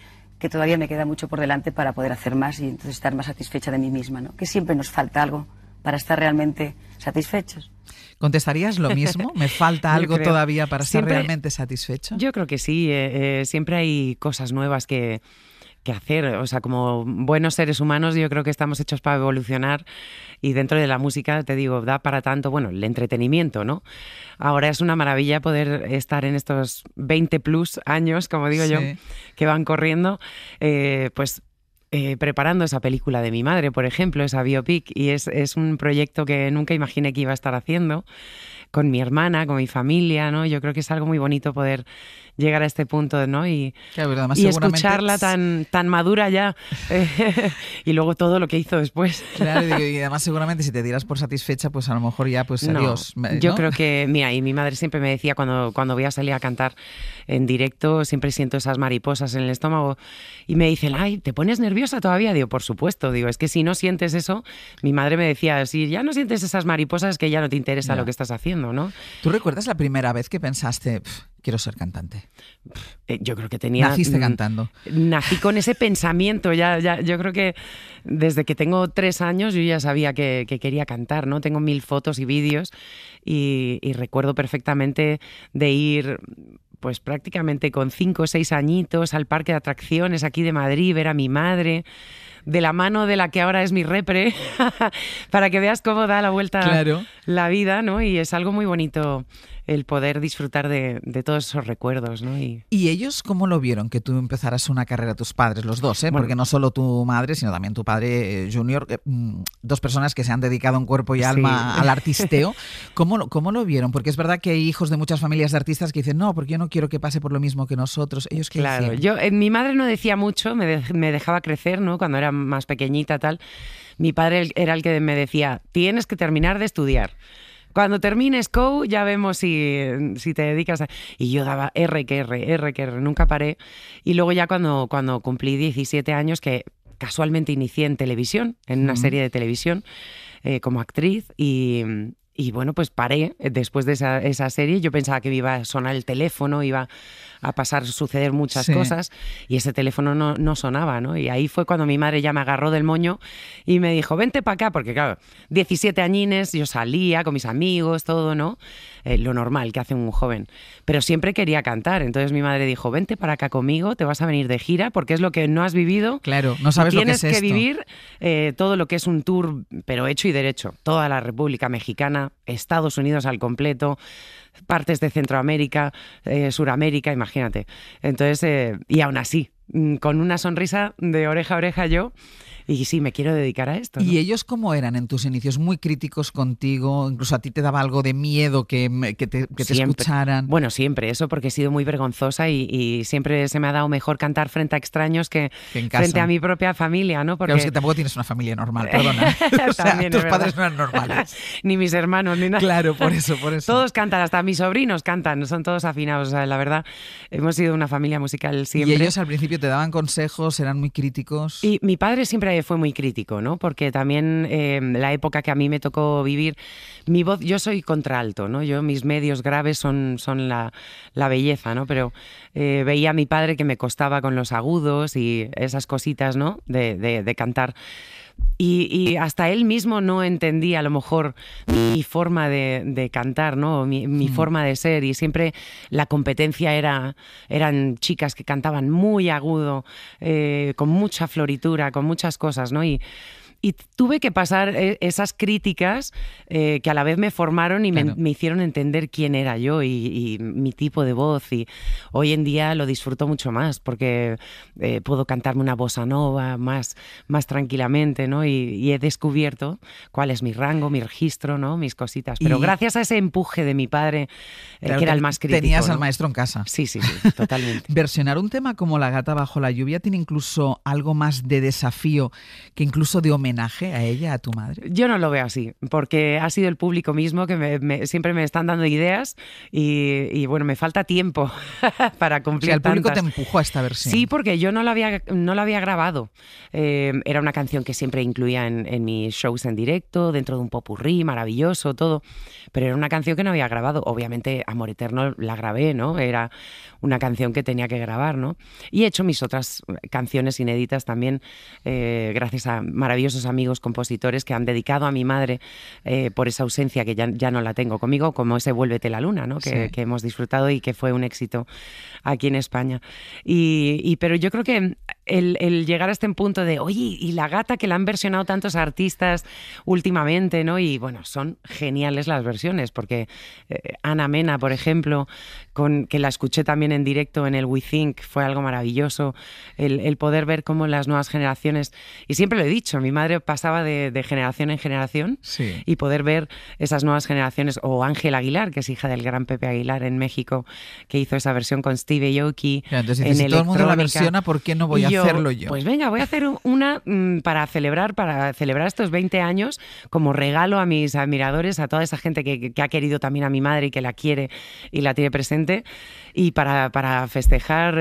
todavía me queda mucho por delante para poder hacer más y entonces estar más satisfecha de mí misma, ¿no? Que siempre nos falta algo para estar realmente satisfechos. ¿Contestarías lo mismo? ¿Me falta algo todavía para estar realmente satisfecho? Yo creo que sí. Siempre hay cosas nuevas que hacer, o sea, como buenos seres humanos yo creo que estamos hechos para evolucionar y dentro de la música, te digo, da para tanto, bueno, el entretenimiento, ¿no? Ahora es una maravilla poder estar en estos 20 plus años, como digo yo, que van corriendo, preparando esa película de mi madre, por ejemplo, esa biopic, y es un proyecto que nunca imaginé que iba a estar haciendo con mi hermana, con mi familia, ¿no? Yo creo que es algo muy bonito poder llegar a este punto, ¿no? Y escucharla tan madura ya y luego todo lo que hizo después. Claro, y además seguramente si te dieras por satisfecha, pues a lo mejor ya, pues adiós. ¿no? Yo creo que, mira, y mi madre siempre me decía cuando voy a salir a cantar en directo, siempre siento esas mariposas en el estómago y me dicen, ay, ¿te pones nerviosa todavía? Digo, por supuesto, digo, es que si no sientes eso, mi madre me decía, si ya no sientes esas mariposas es que ya no te interesa lo que estás haciendo, ¿no? ¿Tú recuerdas la primera vez que pensaste, quiero ser cantante? Yo creo que tenía... ¿Naciste cantando? Nací con ese pensamiento, yo creo que desde que tengo 3 años yo ya sabía que quería cantar, ¿no? Tengo 1000 fotos y vídeos y recuerdo perfectamente de ir pues prácticamente con 5 o 6 añitos al parque de atracciones aquí de Madrid, ver a mi madre de la mano de la que ahora es mi repre, para que veas cómo da la vuelta la vida, ¿no? Y es algo muy bonito el poder disfrutar de todos esos recuerdos, ¿no? ¿Y ellos cómo lo vieron que tú empezaras una carrera, tus padres, los dos, ¿eh? Bueno, porque no solo tu madre, sino también tu padre Junior, 2 personas que se han dedicado en cuerpo y alma al artisteo. ¿Cómo lo vieron? Porque es verdad que hay hijos de muchas familias de artistas que dicen, no, porque yo no quiero que pase por lo mismo que nosotros. ¿Ellos qué decían? Mi madre no decía mucho, me dejaba crecer, ¿no? Cuando era más pequeñita, tal. Mi padre era el que me decía, tienes que terminar de estudiar. Cuando termines COU ya vemos si te dedicas a... Y yo daba R que R, nunca paré. Y luego ya cuando cumplí 17 años, que casualmente inicié en televisión, en una serie de televisión, como actriz, y bueno, pues paré después de esa serie. Yo pensaba que me iba a sonar el teléfono, iba a suceder muchas cosas, y ese teléfono no sonaba, ¿no? Y ahí fue cuando mi madre ya me agarró del moño y me dijo, vente para acá, porque claro, 17 añines, yo salía con mis amigos, todo, ¿no? Lo normal que hace un joven. Pero siempre quería cantar, entonces mi madre dijo, vente para acá conmigo, te vas a venir de gira, porque es lo que no has vivido. Claro, no sabes lo que es esto. Tienes que vivir todo lo que es un tour, pero hecho y derecho. Toda la República Mexicana, Estados Unidos al completo, partes de Centroamérica, Suramérica, imagínate. Entonces, y aún así, con una sonrisa de oreja a oreja yo, y sí, me quiero dedicar a esto, ¿no? ¿Y ellos cómo eran en tus inicios? ¿Muy críticos contigo? ¿Incluso a ti te daba algo de miedo que te escucharan? Bueno, siempre, eso porque he sido muy vergonzosa y siempre se me ha dado mejor cantar frente a extraños que frente a mi propia familia, ¿no? Porque... Claro, es que tampoco tienes una familia normal, perdona. O sea, tus padres no eran normales. Ni mis hermanos, ni nada. Claro, por eso. Todos cantan, hasta mis sobrinos cantan, son todos afinados. O sea, la verdad, hemos sido una familia musical siempre. ¿Y ellos al principio te daban consejos, eran muy críticos? Y mi padre siempre fue muy crítico, ¿no? Porque también la época que a mí me tocó vivir, mi voz, yo soy contralto, ¿no? Mis medios graves son la belleza, ¿no? Pero veía a mi padre que me costaba con los agudos y esas cositas, ¿no? De cantar. Y hasta él mismo no entendía a lo mejor mi forma de cantar, ¿no? Mi forma de ser, y siempre la competencia eran chicas que cantaban muy agudo, con mucha floritura, con muchas cosas, ¿no? Y tuve que pasar esas críticas que a la vez me formaron y claro, me hicieron entender quién era yo y mi tipo de voz. Y hoy en día lo disfruto mucho más porque puedo cantarme una bossa nova más tranquilamente, ¿no? Y he descubierto cuál es mi rango, mi registro, ¿no? Mis cositas. Pero gracias a ese empuje de mi padre, claro, que era el más crítico. Tenías, ¿no?, al al maestro en casa. Sí, totalmente. Versionar un tema como La gata bajo la lluvia tiene incluso algo más de desafío que incluso de homenaje a ella, a tu madre. Yo no lo veo así, porque ha sido el público mismo que siempre me están dando ideas y bueno, me falta tiempo para cumplir. O sea, el público tantas. Te empujó a esta versión. Sí, porque yo no la había grabado. Era una canción que siempre incluía en mis shows en directo, dentro de un popurrí maravilloso, todo, pero era una canción que no había grabado. Obviamente Amor Eterno la grabé, ¿no? Era una canción que tenía que grabar, ¿no? Y he hecho mis otras canciones inéditas también, gracias a maravillosos amigos compositores que han dedicado a mi madre por esa ausencia que ya no la tengo conmigo, como ese Vuélvete la luna, ¿no? Que hemos disfrutado y que fue un éxito aquí en España. Pero yo creo que el llegar a este punto de, oye, y La gata, que la han versionado tantos artistas últimamente, ¿no? Y bueno, son geniales las versiones, porque Ana Mena, por ejemplo, que la escuché también en directo en el We Think, fue algo maravilloso, el poder ver cómo las nuevas generaciones, y siempre lo he dicho, mi madre pasaba de generación en generación, y poder ver esas nuevas generaciones, o Ángela Aguilar, que es hija del gran Pepe Aguilar en México, que hizo esa versión con Steve Aoki. Entonces, si todo el mundo la versiona, ¿por qué no voy a hacerlo yo? Pues venga, voy a hacer una para celebrar estos 20 años como regalo a mis admiradores, a toda esa gente que ha querido también a mi madre y que la quiere y la tiene presente, y para festejar,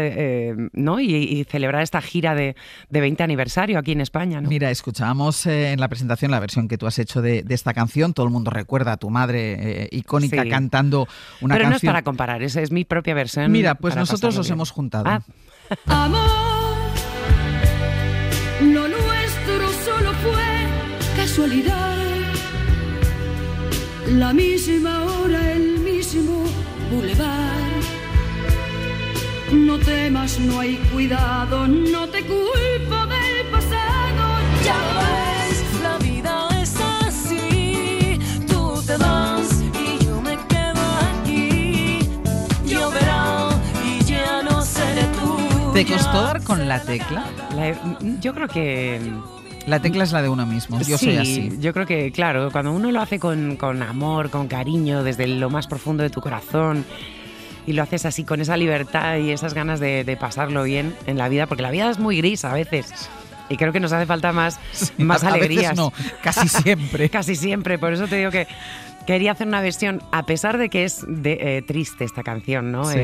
¿no? Y celebrar esta gira de 20 aniversario aquí en España, ¿no? Mira, escuchábamos en la presentación la versión que tú has hecho de esta canción. Todo el mundo recuerda a tu madre icónica cantando una canción. Pero no es para canción. comparar, esa es mi propia versión. Mira, pues nosotros los hemos juntado. Amor, lo nuestro solo fue casualidad. La misma hora, el mismo bulevar. No temas, no hay cuidado, no te culpo del pasado. Ya ves, la vida es así. Tú te vas y yo me quedo aquí. Lloverá y ya no seré tú. ¿Te costó dar con la tecla? Yo creo que... La tecla es la de uno mismo, yo soy así. Yo creo que, claro, cuando uno lo hace con amor, con cariño, desde lo más profundo de tu corazón, y lo haces así con esa libertad y esas ganas de pasarlo bien en la vida, porque la vida es muy gris a veces. Y creo que nos hace falta más alegrías. A veces no, casi siempre. Casi siempre, por eso te digo que quería hacer una versión, a pesar de que es triste esta canción, ¿no? Sí.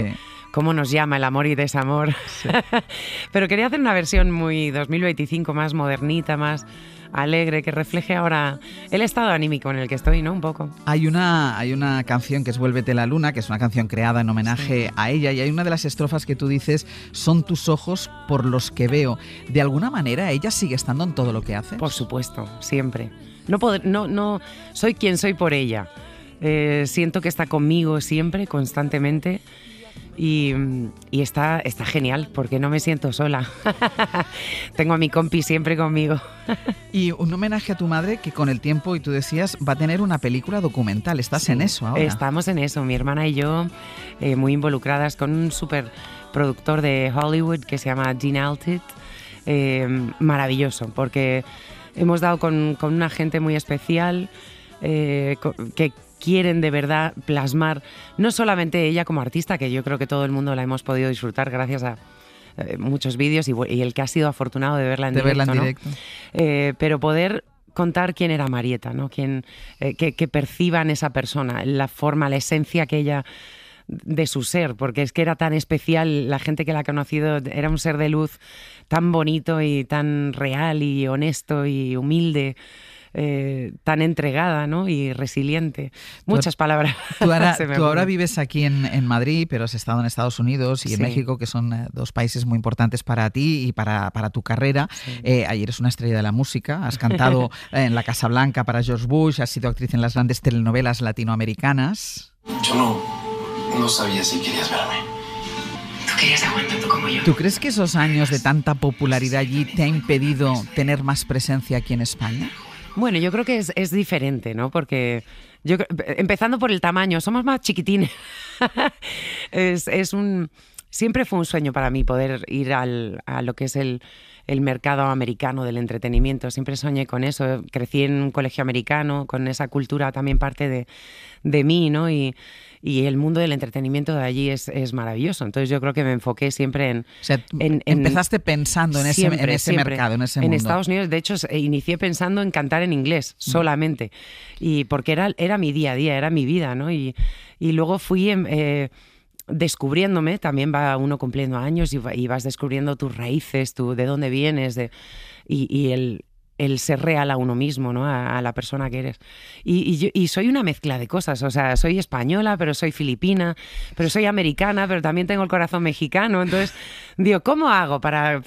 Cómo nos llama el amor y desamor. Sí. Pero quería hacer una versión muy 2025, más modernita, más alegre, que refleje ahora el estado anímico en el que estoy, ¿no? Un poco. Hay una canción que es Vuélvete la luna, que es una canción creada en homenaje a ella, y hay una de las estrofas que tú dices, son tus ojos por los que veo. ¿De alguna manera ella sigue estando en todo lo que hace? Por supuesto, siempre. No soy quien soy por ella. Siento que está conmigo siempre, constantemente. Y está genial, porque no me siento sola. Tengo a mi compi siempre conmigo. Y un homenaje a tu madre que con el tiempo, y tú decías, va a tener una película documental. ¿Estás en eso ahora? Estamos en eso, mi hermana y yo, muy involucradas con un súper productor de Hollywood que se llama Dean Altit. Maravilloso, porque hemos dado con una gente muy especial que quieren de verdad plasmar no solamente ella como artista, que yo creo que todo el mundo la hemos podido disfrutar gracias a muchos vídeos y el que ha sido afortunado de verla en directo, ¿no? Pero poder contar quién era Marieta, ¿no? Que perciban esa persona, la forma, la esencia que ella de su ser, porque es que era tan especial, la gente que la ha conocido era un ser de luz tan bonito y tan real y honesto y humilde. Tan entregada, ¿no? Y resiliente. Muchas palabras. Tú ahora vives aquí en Madrid, pero has estado en Estados Unidos y en México, que son dos países muy importantes para ti y para tu carrera. Sí. Ayer eres una estrella de la música, has cantado en la Casa Blanca para George Bush, has sido actriz en las grandes telenovelas latinoamericanas. Yo no sabía si querías verme. Tú querías aguantando como yo. ¿Tú crees que esos años de tanta popularidad allí te ha impedido tener más presencia aquí en España? Bueno, yo creo que es diferente, ¿no? Porque empezando por el tamaño, somos más chiquitines. Siempre fue un sueño para mí poder ir a lo que es el mercado americano del entretenimiento. Siempre soñé con eso. Crecí en un colegio americano, con esa cultura también parte de mí, ¿no? Y el mundo del entretenimiento de allí es maravilloso. Entonces yo creo que me enfoqué siempre en... O sea, empezaste pensando en ese mercado, en ese mundo. En Estados Unidos, de hecho, inicié pensando en cantar en inglés solamente. Y porque era mi día a día, era mi vida, ¿no? Y luego fui... descubriéndome, también va uno cumpliendo años y vas descubriendo tus raíces, de dónde vienes, y el ser real a uno mismo, ¿no? A la persona que eres. Y soy una mezcla de cosas, o sea, soy española, pero soy filipina, pero soy americana, pero también tengo el corazón mexicano. Entonces, digo, ¿cómo hago para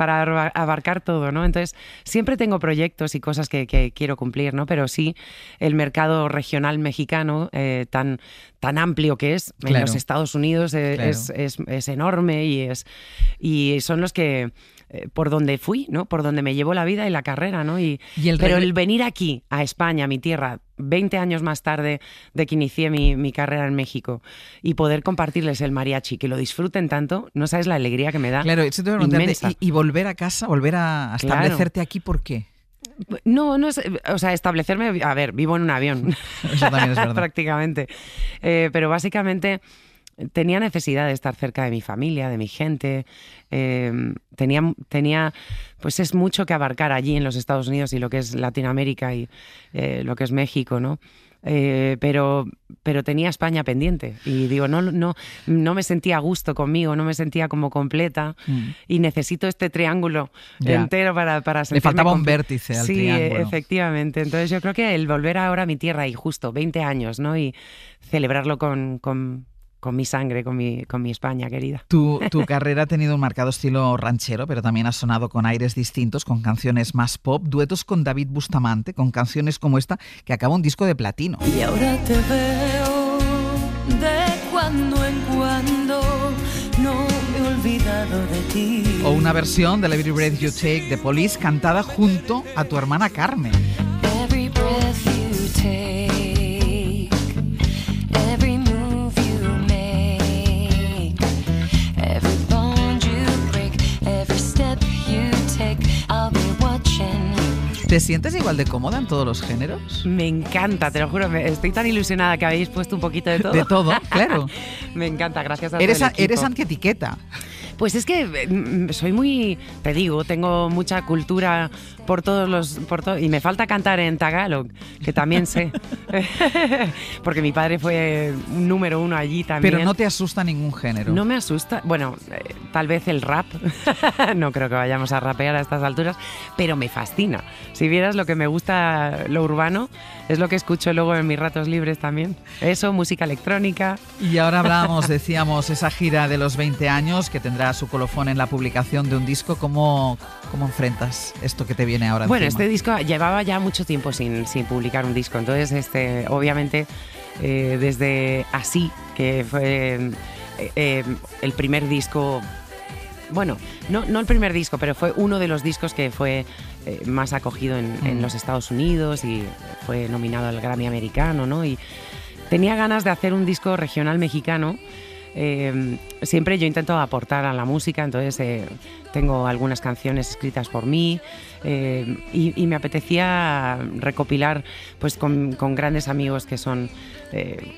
abarcar todo, ¿no? Entonces, siempre tengo proyectos y cosas que quiero cumplir, ¿no? Pero sí, el mercado regional mexicano, tan amplio que es, en los Estados Unidos, es enorme y son los que... por donde fui, ¿no? Por donde me llevó la vida y la carrera, ¿no? Pero el venir aquí, a España, a mi tierra, 20 años más tarde de que inicié mi carrera en México, y poder compartirles el mariachi, que lo disfruten tanto, no sabes la alegría que me da. Claro, eso te voy a preguntarte, y volver a casa, volver a establecerte aquí, ¿por qué? No es, o sea, establecerme, a ver, vivo en un avión. Eso también es verdad. Prácticamente. Pero básicamente... tenía necesidad de estar cerca de mi familia, de mi gente. Tenía, pues es mucho que abarcar allí en los Estados Unidos y lo que es Latinoamérica y lo que es México, ¿no? Pero tenía España pendiente y digo, no me sentía a gusto conmigo, no me sentía como completa y necesito este triángulo entero para sentirme... Le faltaba un vértice al triángulo. Sí, efectivamente. Entonces yo creo que el volver ahora a mi tierra y justo 20 años, ¿no? Y celebrarlo con mi sangre, con mi España querida. Tu carrera ha tenido un marcado estilo ranchero, pero también ha sonado con aires distintos, con canciones más pop, duetos con David Bustamante, con canciones como esta, que acaba un disco de platino. Y ahora te veo de cuando en cuando, no me he olvidado de ti. O una versión de Every Breath You Take de Police, cantada junto a tu hermana Carmen. Every breath you take, every ¿Te sientes igual de cómoda en todos los géneros? Me encanta, te lo juro. Estoy tan ilusionada que habéis puesto un poquito de todo. De todo, claro. Me encanta, gracias a todo el equipo. Eres antietiqueta. Pues es que soy muy, te digo, tengo mucha cultura por todos y me falta cantar en tagalog, que también sé, porque mi padre fue número 1 allí también. Pero no te asusta ningún género. No me asusta, bueno, tal vez el rap, no creo que vayamos a rapear a estas alturas, pero me fascina. Si vieras lo que me gusta, lo urbano, es lo que escucho luego en mis ratos libres también. Eso, música electrónica. Y ahora hablábamos, decíamos, esa gira de los 20 años que tendrá su colofón en la publicación de un disco. ¿Cómo enfrentas esto que te viene ahora Bueno, encima? este disco llevaba ya mucho tiempo sin publicar un disco, entonces obviamente desde Así, que fue el primer disco, bueno, no el primer disco, pero fue uno de los discos que fue más acogido en los Estados Unidos y fue nominado al Grammy americano, ¿no? Y tenía ganas de hacer un disco regional mexicano. Siempre yo intento aportar a la música, entonces tengo algunas canciones escritas por mí y me apetecía recopilar pues con grandes amigos que son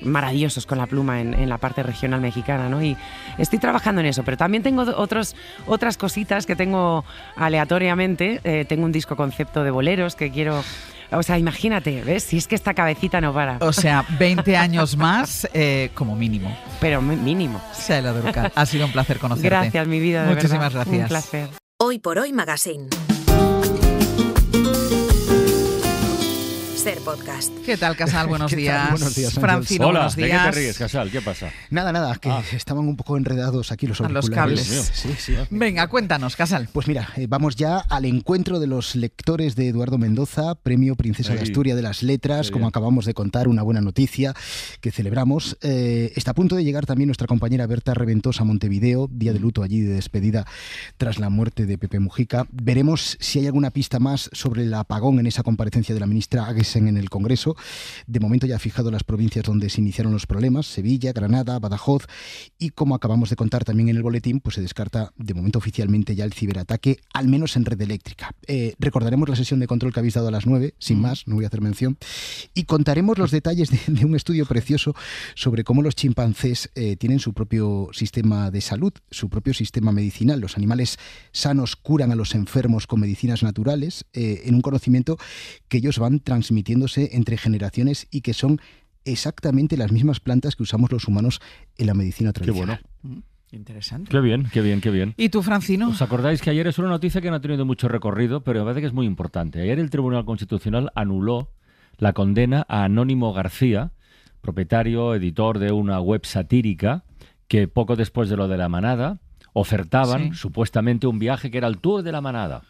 maravillosos con la pluma en la parte regional mexicana, ¿no? Y estoy trabajando en eso, pero también tengo otras cositas que tengo aleatoriamente. Tengo un disco concepto de boleros que quiero... O sea, imagínate, ¿ves? Si es que esta cabecita no para. O sea, 20 años más como mínimo. Pero mínimo. Shaila Durcal, ha sido un placer conocerte. Gracias, mi vida, de Muchísimas verdad. gracias. Un placer. Hoy por Hoy Magazine. Ser podcast. ¿Qué tal, Casal? Buenos días. Buenos días, Ángel. Francino, Hola, buenos días. ¿de qué te ríes, Casal? ¿Qué pasa? Nada, que estaban un poco enredados aquí los auriculares. A los cables. Sí. Venga, cuéntanos, Casal. Pues mira, vamos ya al encuentro de los lectores de Eduardo Mendoza, Premio Princesa de Asturias de las Letras, como acabamos de contar, una buena noticia que celebramos. Está a punto de llegar también nuestra compañera Berta Reventosa a Montevideo, día de luto allí de despedida tras la muerte de Pepe Mujica. Veremos si hay alguna pista más sobre el apagón en esa comparecencia de la ministra Aguesen en el Congreso. De momento ya ha fijado las provincias donde se iniciaron los problemas: Sevilla, Granada, Badajoz, y como acabamos de contar también en el boletín, pues se descarta de momento oficialmente ya el ciberataque, al menos en red eléctrica. Recordaremos la sesión de control que habéis dado a las 9, sin más, no voy a hacer mención, y contaremos los detalles de un estudio precioso sobre cómo los chimpancés tienen su propio sistema de salud, su propio sistema medicinal. Los animales sanos curan a los enfermos con medicinas naturales, en un conocimiento que ellos van transmitiéndose entre generaciones y que son exactamente las mismas plantas que usamos los humanos en la medicina tradicional. Qué bueno. Interesante. Qué bien. ¿Y tú, Francino? ¿Os acordáis que ayer es una noticia que no ha tenido mucho recorrido, pero me parece que es muy importante? Ayer el Tribunal Constitucional anuló la condena a Anónimo García, propietario, editor de una web satírica, que poco después de lo de la manada ofertaban supuestamente un viaje que era el Tour de la Manada,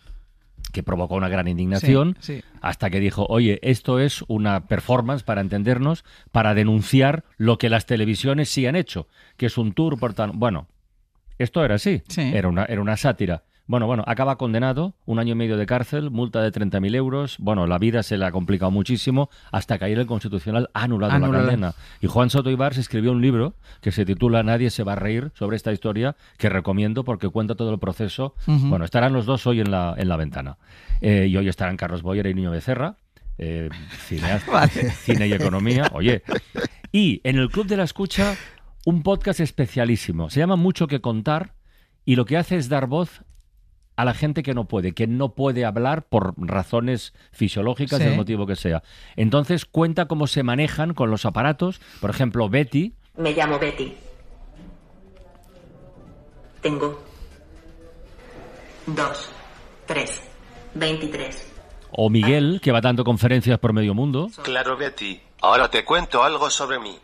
que provocó una gran indignación, hasta que dijo, oye, esto es una performance, para entendernos, para denunciar lo que las televisiones sí han hecho, que es un tour por tan... Bueno, esto era así, era una sátira. Bueno, acaba condenado, 1 año y medio de cárcel, multa de 30.000 euros. Bueno, la vida se le ha complicado muchísimo hasta que ayer el Constitucional ha anulado la condena. Y Juan Soto Ibars escribió un libro que se titula Nadie se va a reír, sobre esta historia, que recomiendo porque cuenta todo el proceso. Bueno, estarán los dos hoy en la ventana. Y hoy estarán Carlos Boyer y Niño Becerra, cineasta, cine y economía. Oye, y en el Club de la Escucha, un podcast especialísimo. Se llama Mucho que contar y lo que hace es dar voz a la gente que no puede hablar por razones fisiológicas, del motivo que sea. Entonces cuenta cómo se manejan con los aparatos. Por ejemplo, Betty. Me llamo Betty. Tengo 2, 3, 23. O Miguel, que va dando conferencias por medio mundo. Claro, Betty. Ahora te cuento algo sobre mí.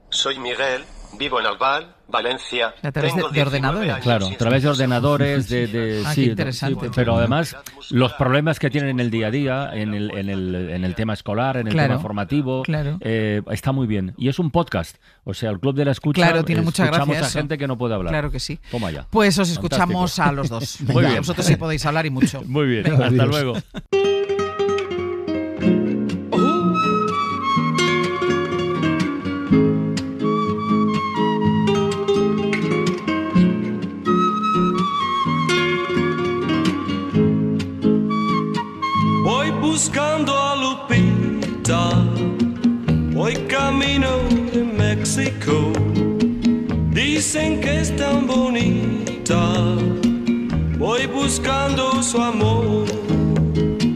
Soy Miguel, vivo en Albal, Valencia. ¿A través de ordenadores? Claro, a través de ordenadores, qué interesante. pero además los problemas que tienen en el día a día, en el tema escolar, en el tema formativo, está muy bien. Y es un podcast, o sea, el Club de la Escucha. Claro, tiene mucha gracia. Escuchamos a gente que no puede hablar. Claro que sí. Toma ya. Pues os escuchamos a los dos. Muy bien. Vosotros sí podéis hablar y mucho. Muy bien, Venga, hasta luego. Buscando a Lupita, voy camino de México. Dicen que es tan bonita, voy buscando su amor.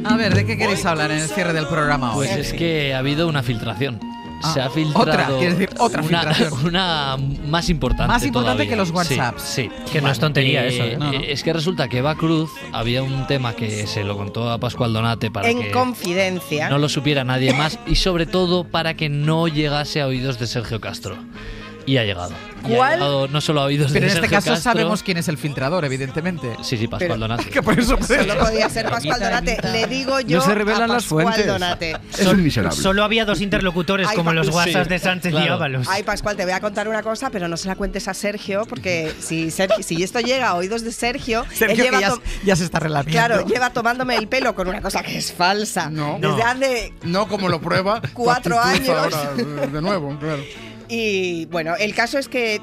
A ver, ¿de qué queréis hablar en el cierre del programa hoy? Pues es que ha habido una filtración. Ah, se ha filtrado otra, quieres decir otra filtración. Una más importante. Más importante todavía. que los WhatsApps. Sí, sí. Que no es tontería eso, ¿eh? No. Es que resulta que Eva Cruz había un tema que se lo contó a Pascual Donate para En que confidencia. no lo supiera nadie más y sobre todo para que no llegase a oídos de Sergio Castro. Y ha llegado. Y ¿Cuál? ha llegado no solo a oídos Pero de en este Sergio caso Castro, sabemos quién es el filtrador, evidentemente. Sí, sí, Pascual Donate. Que por eso Solo podía ser Pascual Donate. Le digo yo No se revelan a las Pascual fuentes. Donate. Es un miserable. Solo había dos interlocutores Ay, como los sí, WhatsApp de Sánchez y claro. Ábalos. Ay, Pascual, te voy a contar una cosa, pero no se la cuentes a Sergio, porque si esto llega a oídos de Sergio, Sergio, él que lleva ya se está relamiendo. Claro, lleva tomándome el pelo con una cosa que es falsa. No. Desde hace No como lo prueba. 4 tu actitud años. Ahora, de nuevo, claro. Y bueno, el caso es que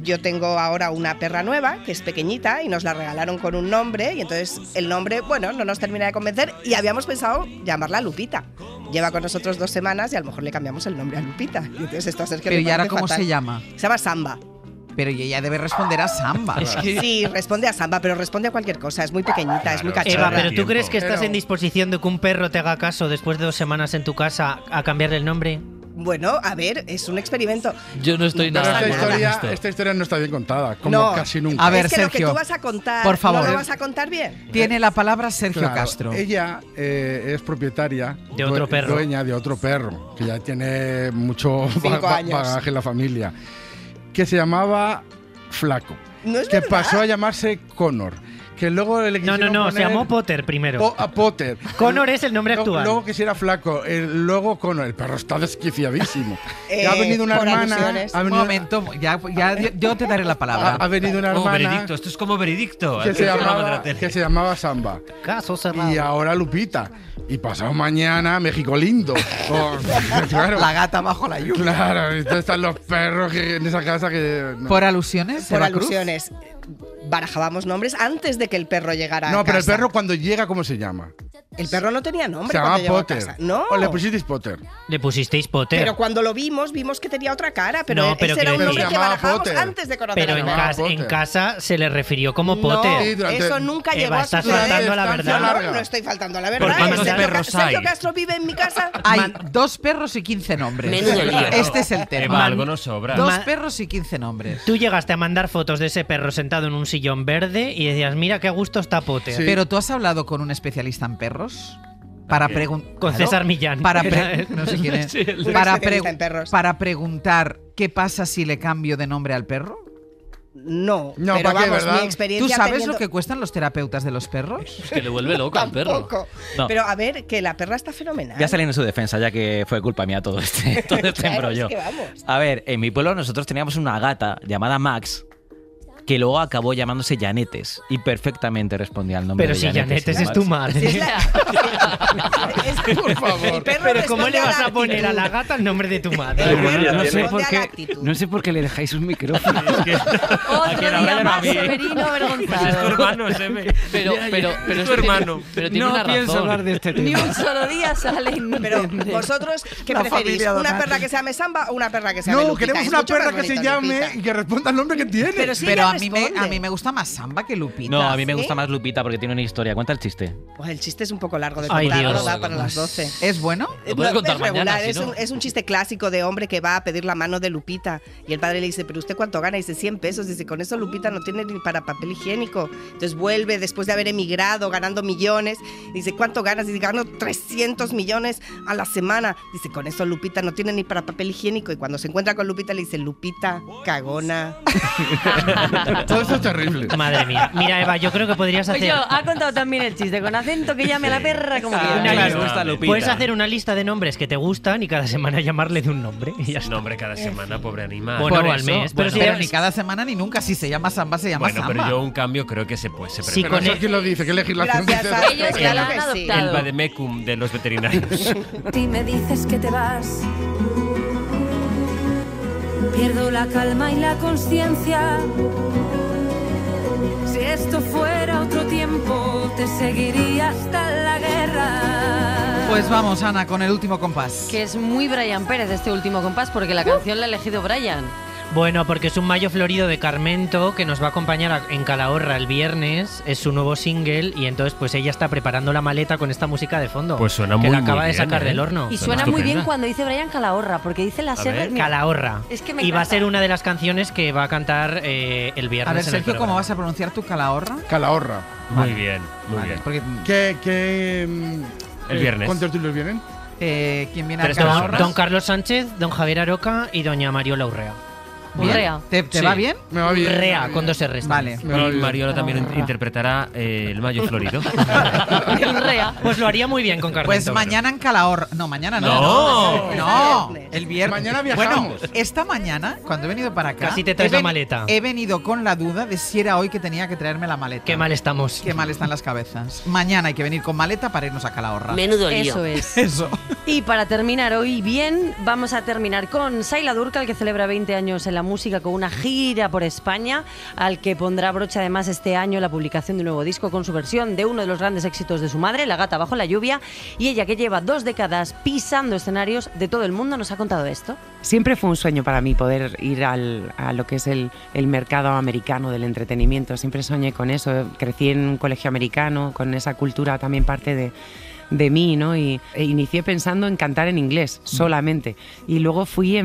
yo tengo ahora una perra nueva, que es pequeñita, y nos la regalaron con un nombre, y entonces el nombre, bueno, no nos termina de convencer, y habíamos pensado llamarla Lupita. Lleva con nosotros 2 semanas y a lo mejor le cambiamos el nombre a Lupita. Y entonces esto a Sergio Pero le ¿y ahora parece cómo fatal. se llama? Se llama Samba. Pero ella debe responder a Samba. Sí, responde a Samba, pero responde a cualquier cosa. Es muy pequeñita, es muy cachorra. Eva, pero ¿tú crees que estás Pero- en disposición de que un perro te haga caso después de 2 semanas en tu casa a cambiarle el nombre? Bueno, a ver, es un experimento. Yo no estoy Pero nada. esta historia no está bien contada, como No. casi nunca. A ver, es que lo Sergio, que tú vas a contar, por favor. ¿no lo vas a contar bien? Tiene la palabra Sergio Claro, Castro. Ella es propietaria De otro perro. dueña de otro perro, que ya tiene mucho 5 años. bagaje en la familia, que se llamaba Flaco, No es que verdad. pasó a llamarse Connor, que luego le No, quisieron no, se poner llamó Potter primero. Potter. Connor es el nombre Luego- actual. Luego quisiera Flaco, luego Connor. El perro está desquiciadísimo. Y ha venido una por hermana. alusiones. Ha Un venido, momento, ya yo te daré la palabra. ha venido una Como hermana veredicto, esto es como veredicto. que Aquí se en el programa de llamaba, la tele. que se llamaba Samba. Caso cerrado. Y ahora Lupita. Y pasado mañana, México lindo. Claro. La gata bajo la lluvia. Claro, entonces están los perros en esa casa que. No, ¿Por alusiones? Por Eva Cruz? alusiones. Barajábamos nombres antes de que el perro llegara a no, pero el casa. perro cuando llega, ¿cómo se llama? El perro no tenía nombre Se llama cuando llegó a Potter. casa. No. O le pusisteis Potter. Le pusisteis Potter. Pero cuando lo vimos que tenía otra cara. Pero, No, pero ese era un quiero nombre decir- que llamaba barajábamos Potter. antes de conocer Pero a en, la llamaba en Potter. casa se le refirió como No, Potter. Sí, durante- eso nunca Eva, llegó a estás su faltando a la Estancia verdad. larga. No estoy faltando a la ¿Por verdad. cuántos Sergio perros Sergio hay? Castro vive en mi casa. Hay 2 perros y 15 nombres. Menudo lío. Este es el tema. Eva, algo nos sobra. 2 perros y 15 nombres. Tú llegaste a mandar fotos de ese perro sentado en un sillón verde y decías, mira qué a gusto está Potter. Sí. Pero tú has hablado con un especialista en perros para preguntar Con César Millán. Para no sé quién es. Sí, el- Un Para, especialista en perros. para preguntar qué pasa si le cambio de nombre al perro. No, No, pero ¿para qué, vamos, verdad? mi experiencia ¿Tú sabes teniendo- lo que cuestan los terapeutas de los perros? Es que le vuelve loco al perro. Tampoco. No. Pero a ver, que la perra está fenomenal. Voy a salir en su defensa, ya que fue culpa mía todo este Claro, embrollo. es que vamos. A ver, en mi pueblo nosotros teníamos una gata llamada Max, que luego acabó llamándose Janetes y perfectamente respondía al nombre Pero de si Janetes. Janetes es tu madre. Por favor. El perro Pero ¿cómo responde le a vas la a poner a actitud. la gata el nombre de tu madre? El perro no sé responde por a la qué, actitud. no sé por qué le dejáis un micrófono. Otro día más, Severino Pues es tu avergonzado. hermano, Sebe. Pero es es tu hermano. Pero tiene No una pienso razón. hablar de este Ni tema. un solo día salen. Pero vosotros, ¿qué La preferís? familia ¿Una Donati. perra que se llame Samba o una perra que se llame No, Lupita? queremos Es una mucho más perra que se bonito, llame Lupita. y que responda al nombre que tiene. Pero sí, Pero ella a mí responde. me gusta más Samba que Lupita. No, a mí me ¿Sí? gusta más Lupita porque tiene una historia. Cuenta el chiste. Pues el chiste es un poco largo de Ay, contar, Dios. no da para las 12. ¿Es bueno? Lo puede contar es mañana, regular, si no. es un chiste clásico de hombre que va a pedir la mano de Lupita y el padre le dice, ¿pero usted cuánto gana? Y dice, 100 pesos. Dice, con eso Lupita no tiene ni para papel higiénico. Entonces vuelve después de haber emigrado, ganando millones. Dice, ¿cuánto ganas? Dice, gano 300 millones a la semana. Dice, con eso Lupita no tiene ni para papel higiénico. Y cuando se encuentra con Lupita le dice, Lupita, cagona. Todo eso es terrible. Madre mía. Mira, Eva, yo creo que podrías Pues hacer... yo, ha contado también el chiste, con acento que llame a la perra como una quiera. lista. gusta Lupita. Puedes hacer una lista de nombres que te gustan y cada semana llamarle de un nombre. Y ya está. No, hombre, cada semana, pobre animal. Bueno, Por al eso, mes. Pero, Pero si ni cada semana ni nunca. Si se llama Samba, se llama Bueno, Samba. pero yo un cambio creo que se puede. Se Sí, Pero con eso el- quién lo dice, ¿qué legislación Gracias dice? a Ellos Claro ya lo han que sí. adoptado. El vademecum de los veterinarios. Si me dices que te vas, pierdo la calma y la conciencia. Si esto fuera otro tiempo, te seguiría hasta la guerra. Pues vamos, Ana, con el último compás. Que es muy Brian Pérez este último compás, porque la canción la ha elegido Brian. Bueno, porque es un mayo florido de Carmento que nos va a acompañar en Calahorra el viernes, es su nuevo single y entonces pues ella está preparando la maleta con esta música de fondo. Pues suena que muy la acaba de bien, sacar del horno. Y suena muy bien cuando dice Brian Calahorra, porque dice la R. Calahorra. Es que me y va a encanta. ser una de las canciones que va a cantar el viernes. A ver, en el Sergio, ¿cómo programa. vas a pronunciar tu Calahorra? Calahorra. Muy bien, muy Vale, bien. porque El viernes. ¿Cuántos tertulios vienen? ¿quién viene a Tres Calahorra? Don Carlos Sánchez, don Javier Aroca y doña Mariola Urrea. Bien. Urrea. ¿Te Sí. va bien? Me va bien. Urrea, con 2 R's. Vale. Y Mariola también interpretará el Mayo Florido. Urrea. Pues lo haría muy bien con Carmento. Pues mañana en Calahorra. No, mañana no. No. No, el viernes. Mañana viajamos. Bueno, esta mañana, cuando he venido para acá, Casi te traes la maleta. He venido con la duda de si era hoy que tenía que traerme la maleta. Qué mal estamos. Qué mal están las cabezas. Mañana hay que venir con maleta para irnos a Calahorra. Menudo lío. Eso es. Eso. Y para terminar hoy bien, vamos a terminar con Saila Durcal, que celebra 20 años en la música con una gira por España, al que pondrá broche además este año la publicación de un nuevo disco con su versión de uno de los grandes éxitos de su madre, La gata bajo la lluvia, y ella, que lleva 2 décadas pisando escenarios de todo el mundo, nos ha contado esto. Siempre fue un sueño para mí poder ir a lo que es el mercado americano del entretenimiento. Siempre soñé con eso. Crecí en un colegio americano, con esa cultura también parte de mí, ¿no? E inicié pensando en cantar en inglés solamente. Y luego fui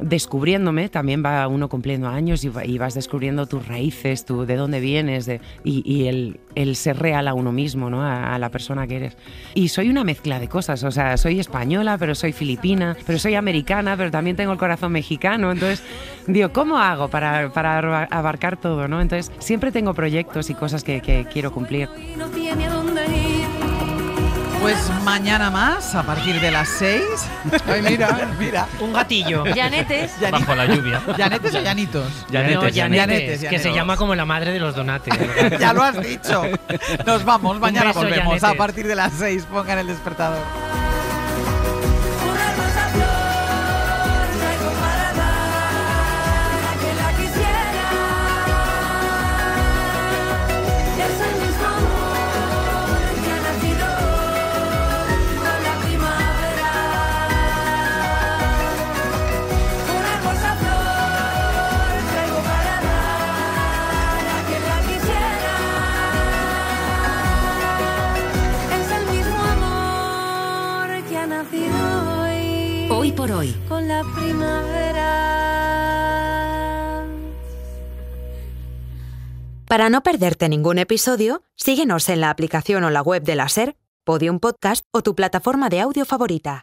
descubriéndome, también va uno cumpliendo años y vas descubriendo tus raíces, de dónde vienes, y el ser real a uno mismo, ¿no? A la persona que eres. Y soy una mezcla de cosas, o sea, soy española, pero soy filipina, pero soy americana, pero también tengo el corazón mexicano. Entonces, digo, ¿cómo hago para abarcar todo, ¿no? Entonces, siempre tengo proyectos y cosas que quiero cumplir. No tiene a dónde ir. Pues mañana más, a partir de las 6. Ay, mira. Un gatillo. Llanetes. Bajo la lluvia. ¿Llanetes o llanitos? No, Llanetes, que se llama como la madre de los donates. Ya lo has dicho. Nos vamos, mañana beso, volvemos Llanetes. a partir de las 6. Pongan el despertador. Una rosa flor traigo para dar a quien la quisiera. Es el mismo amor que ha nacido con la primavera. Una rosa flor traigo para dar a quien la quisiera. Es el mismo amor que ha nacido Hoy por hoy. con la primavera. Para no perderte ningún episodio, síguenos en la aplicación o la web de la SER, Podium Podcast o tu plataforma de audio favorita.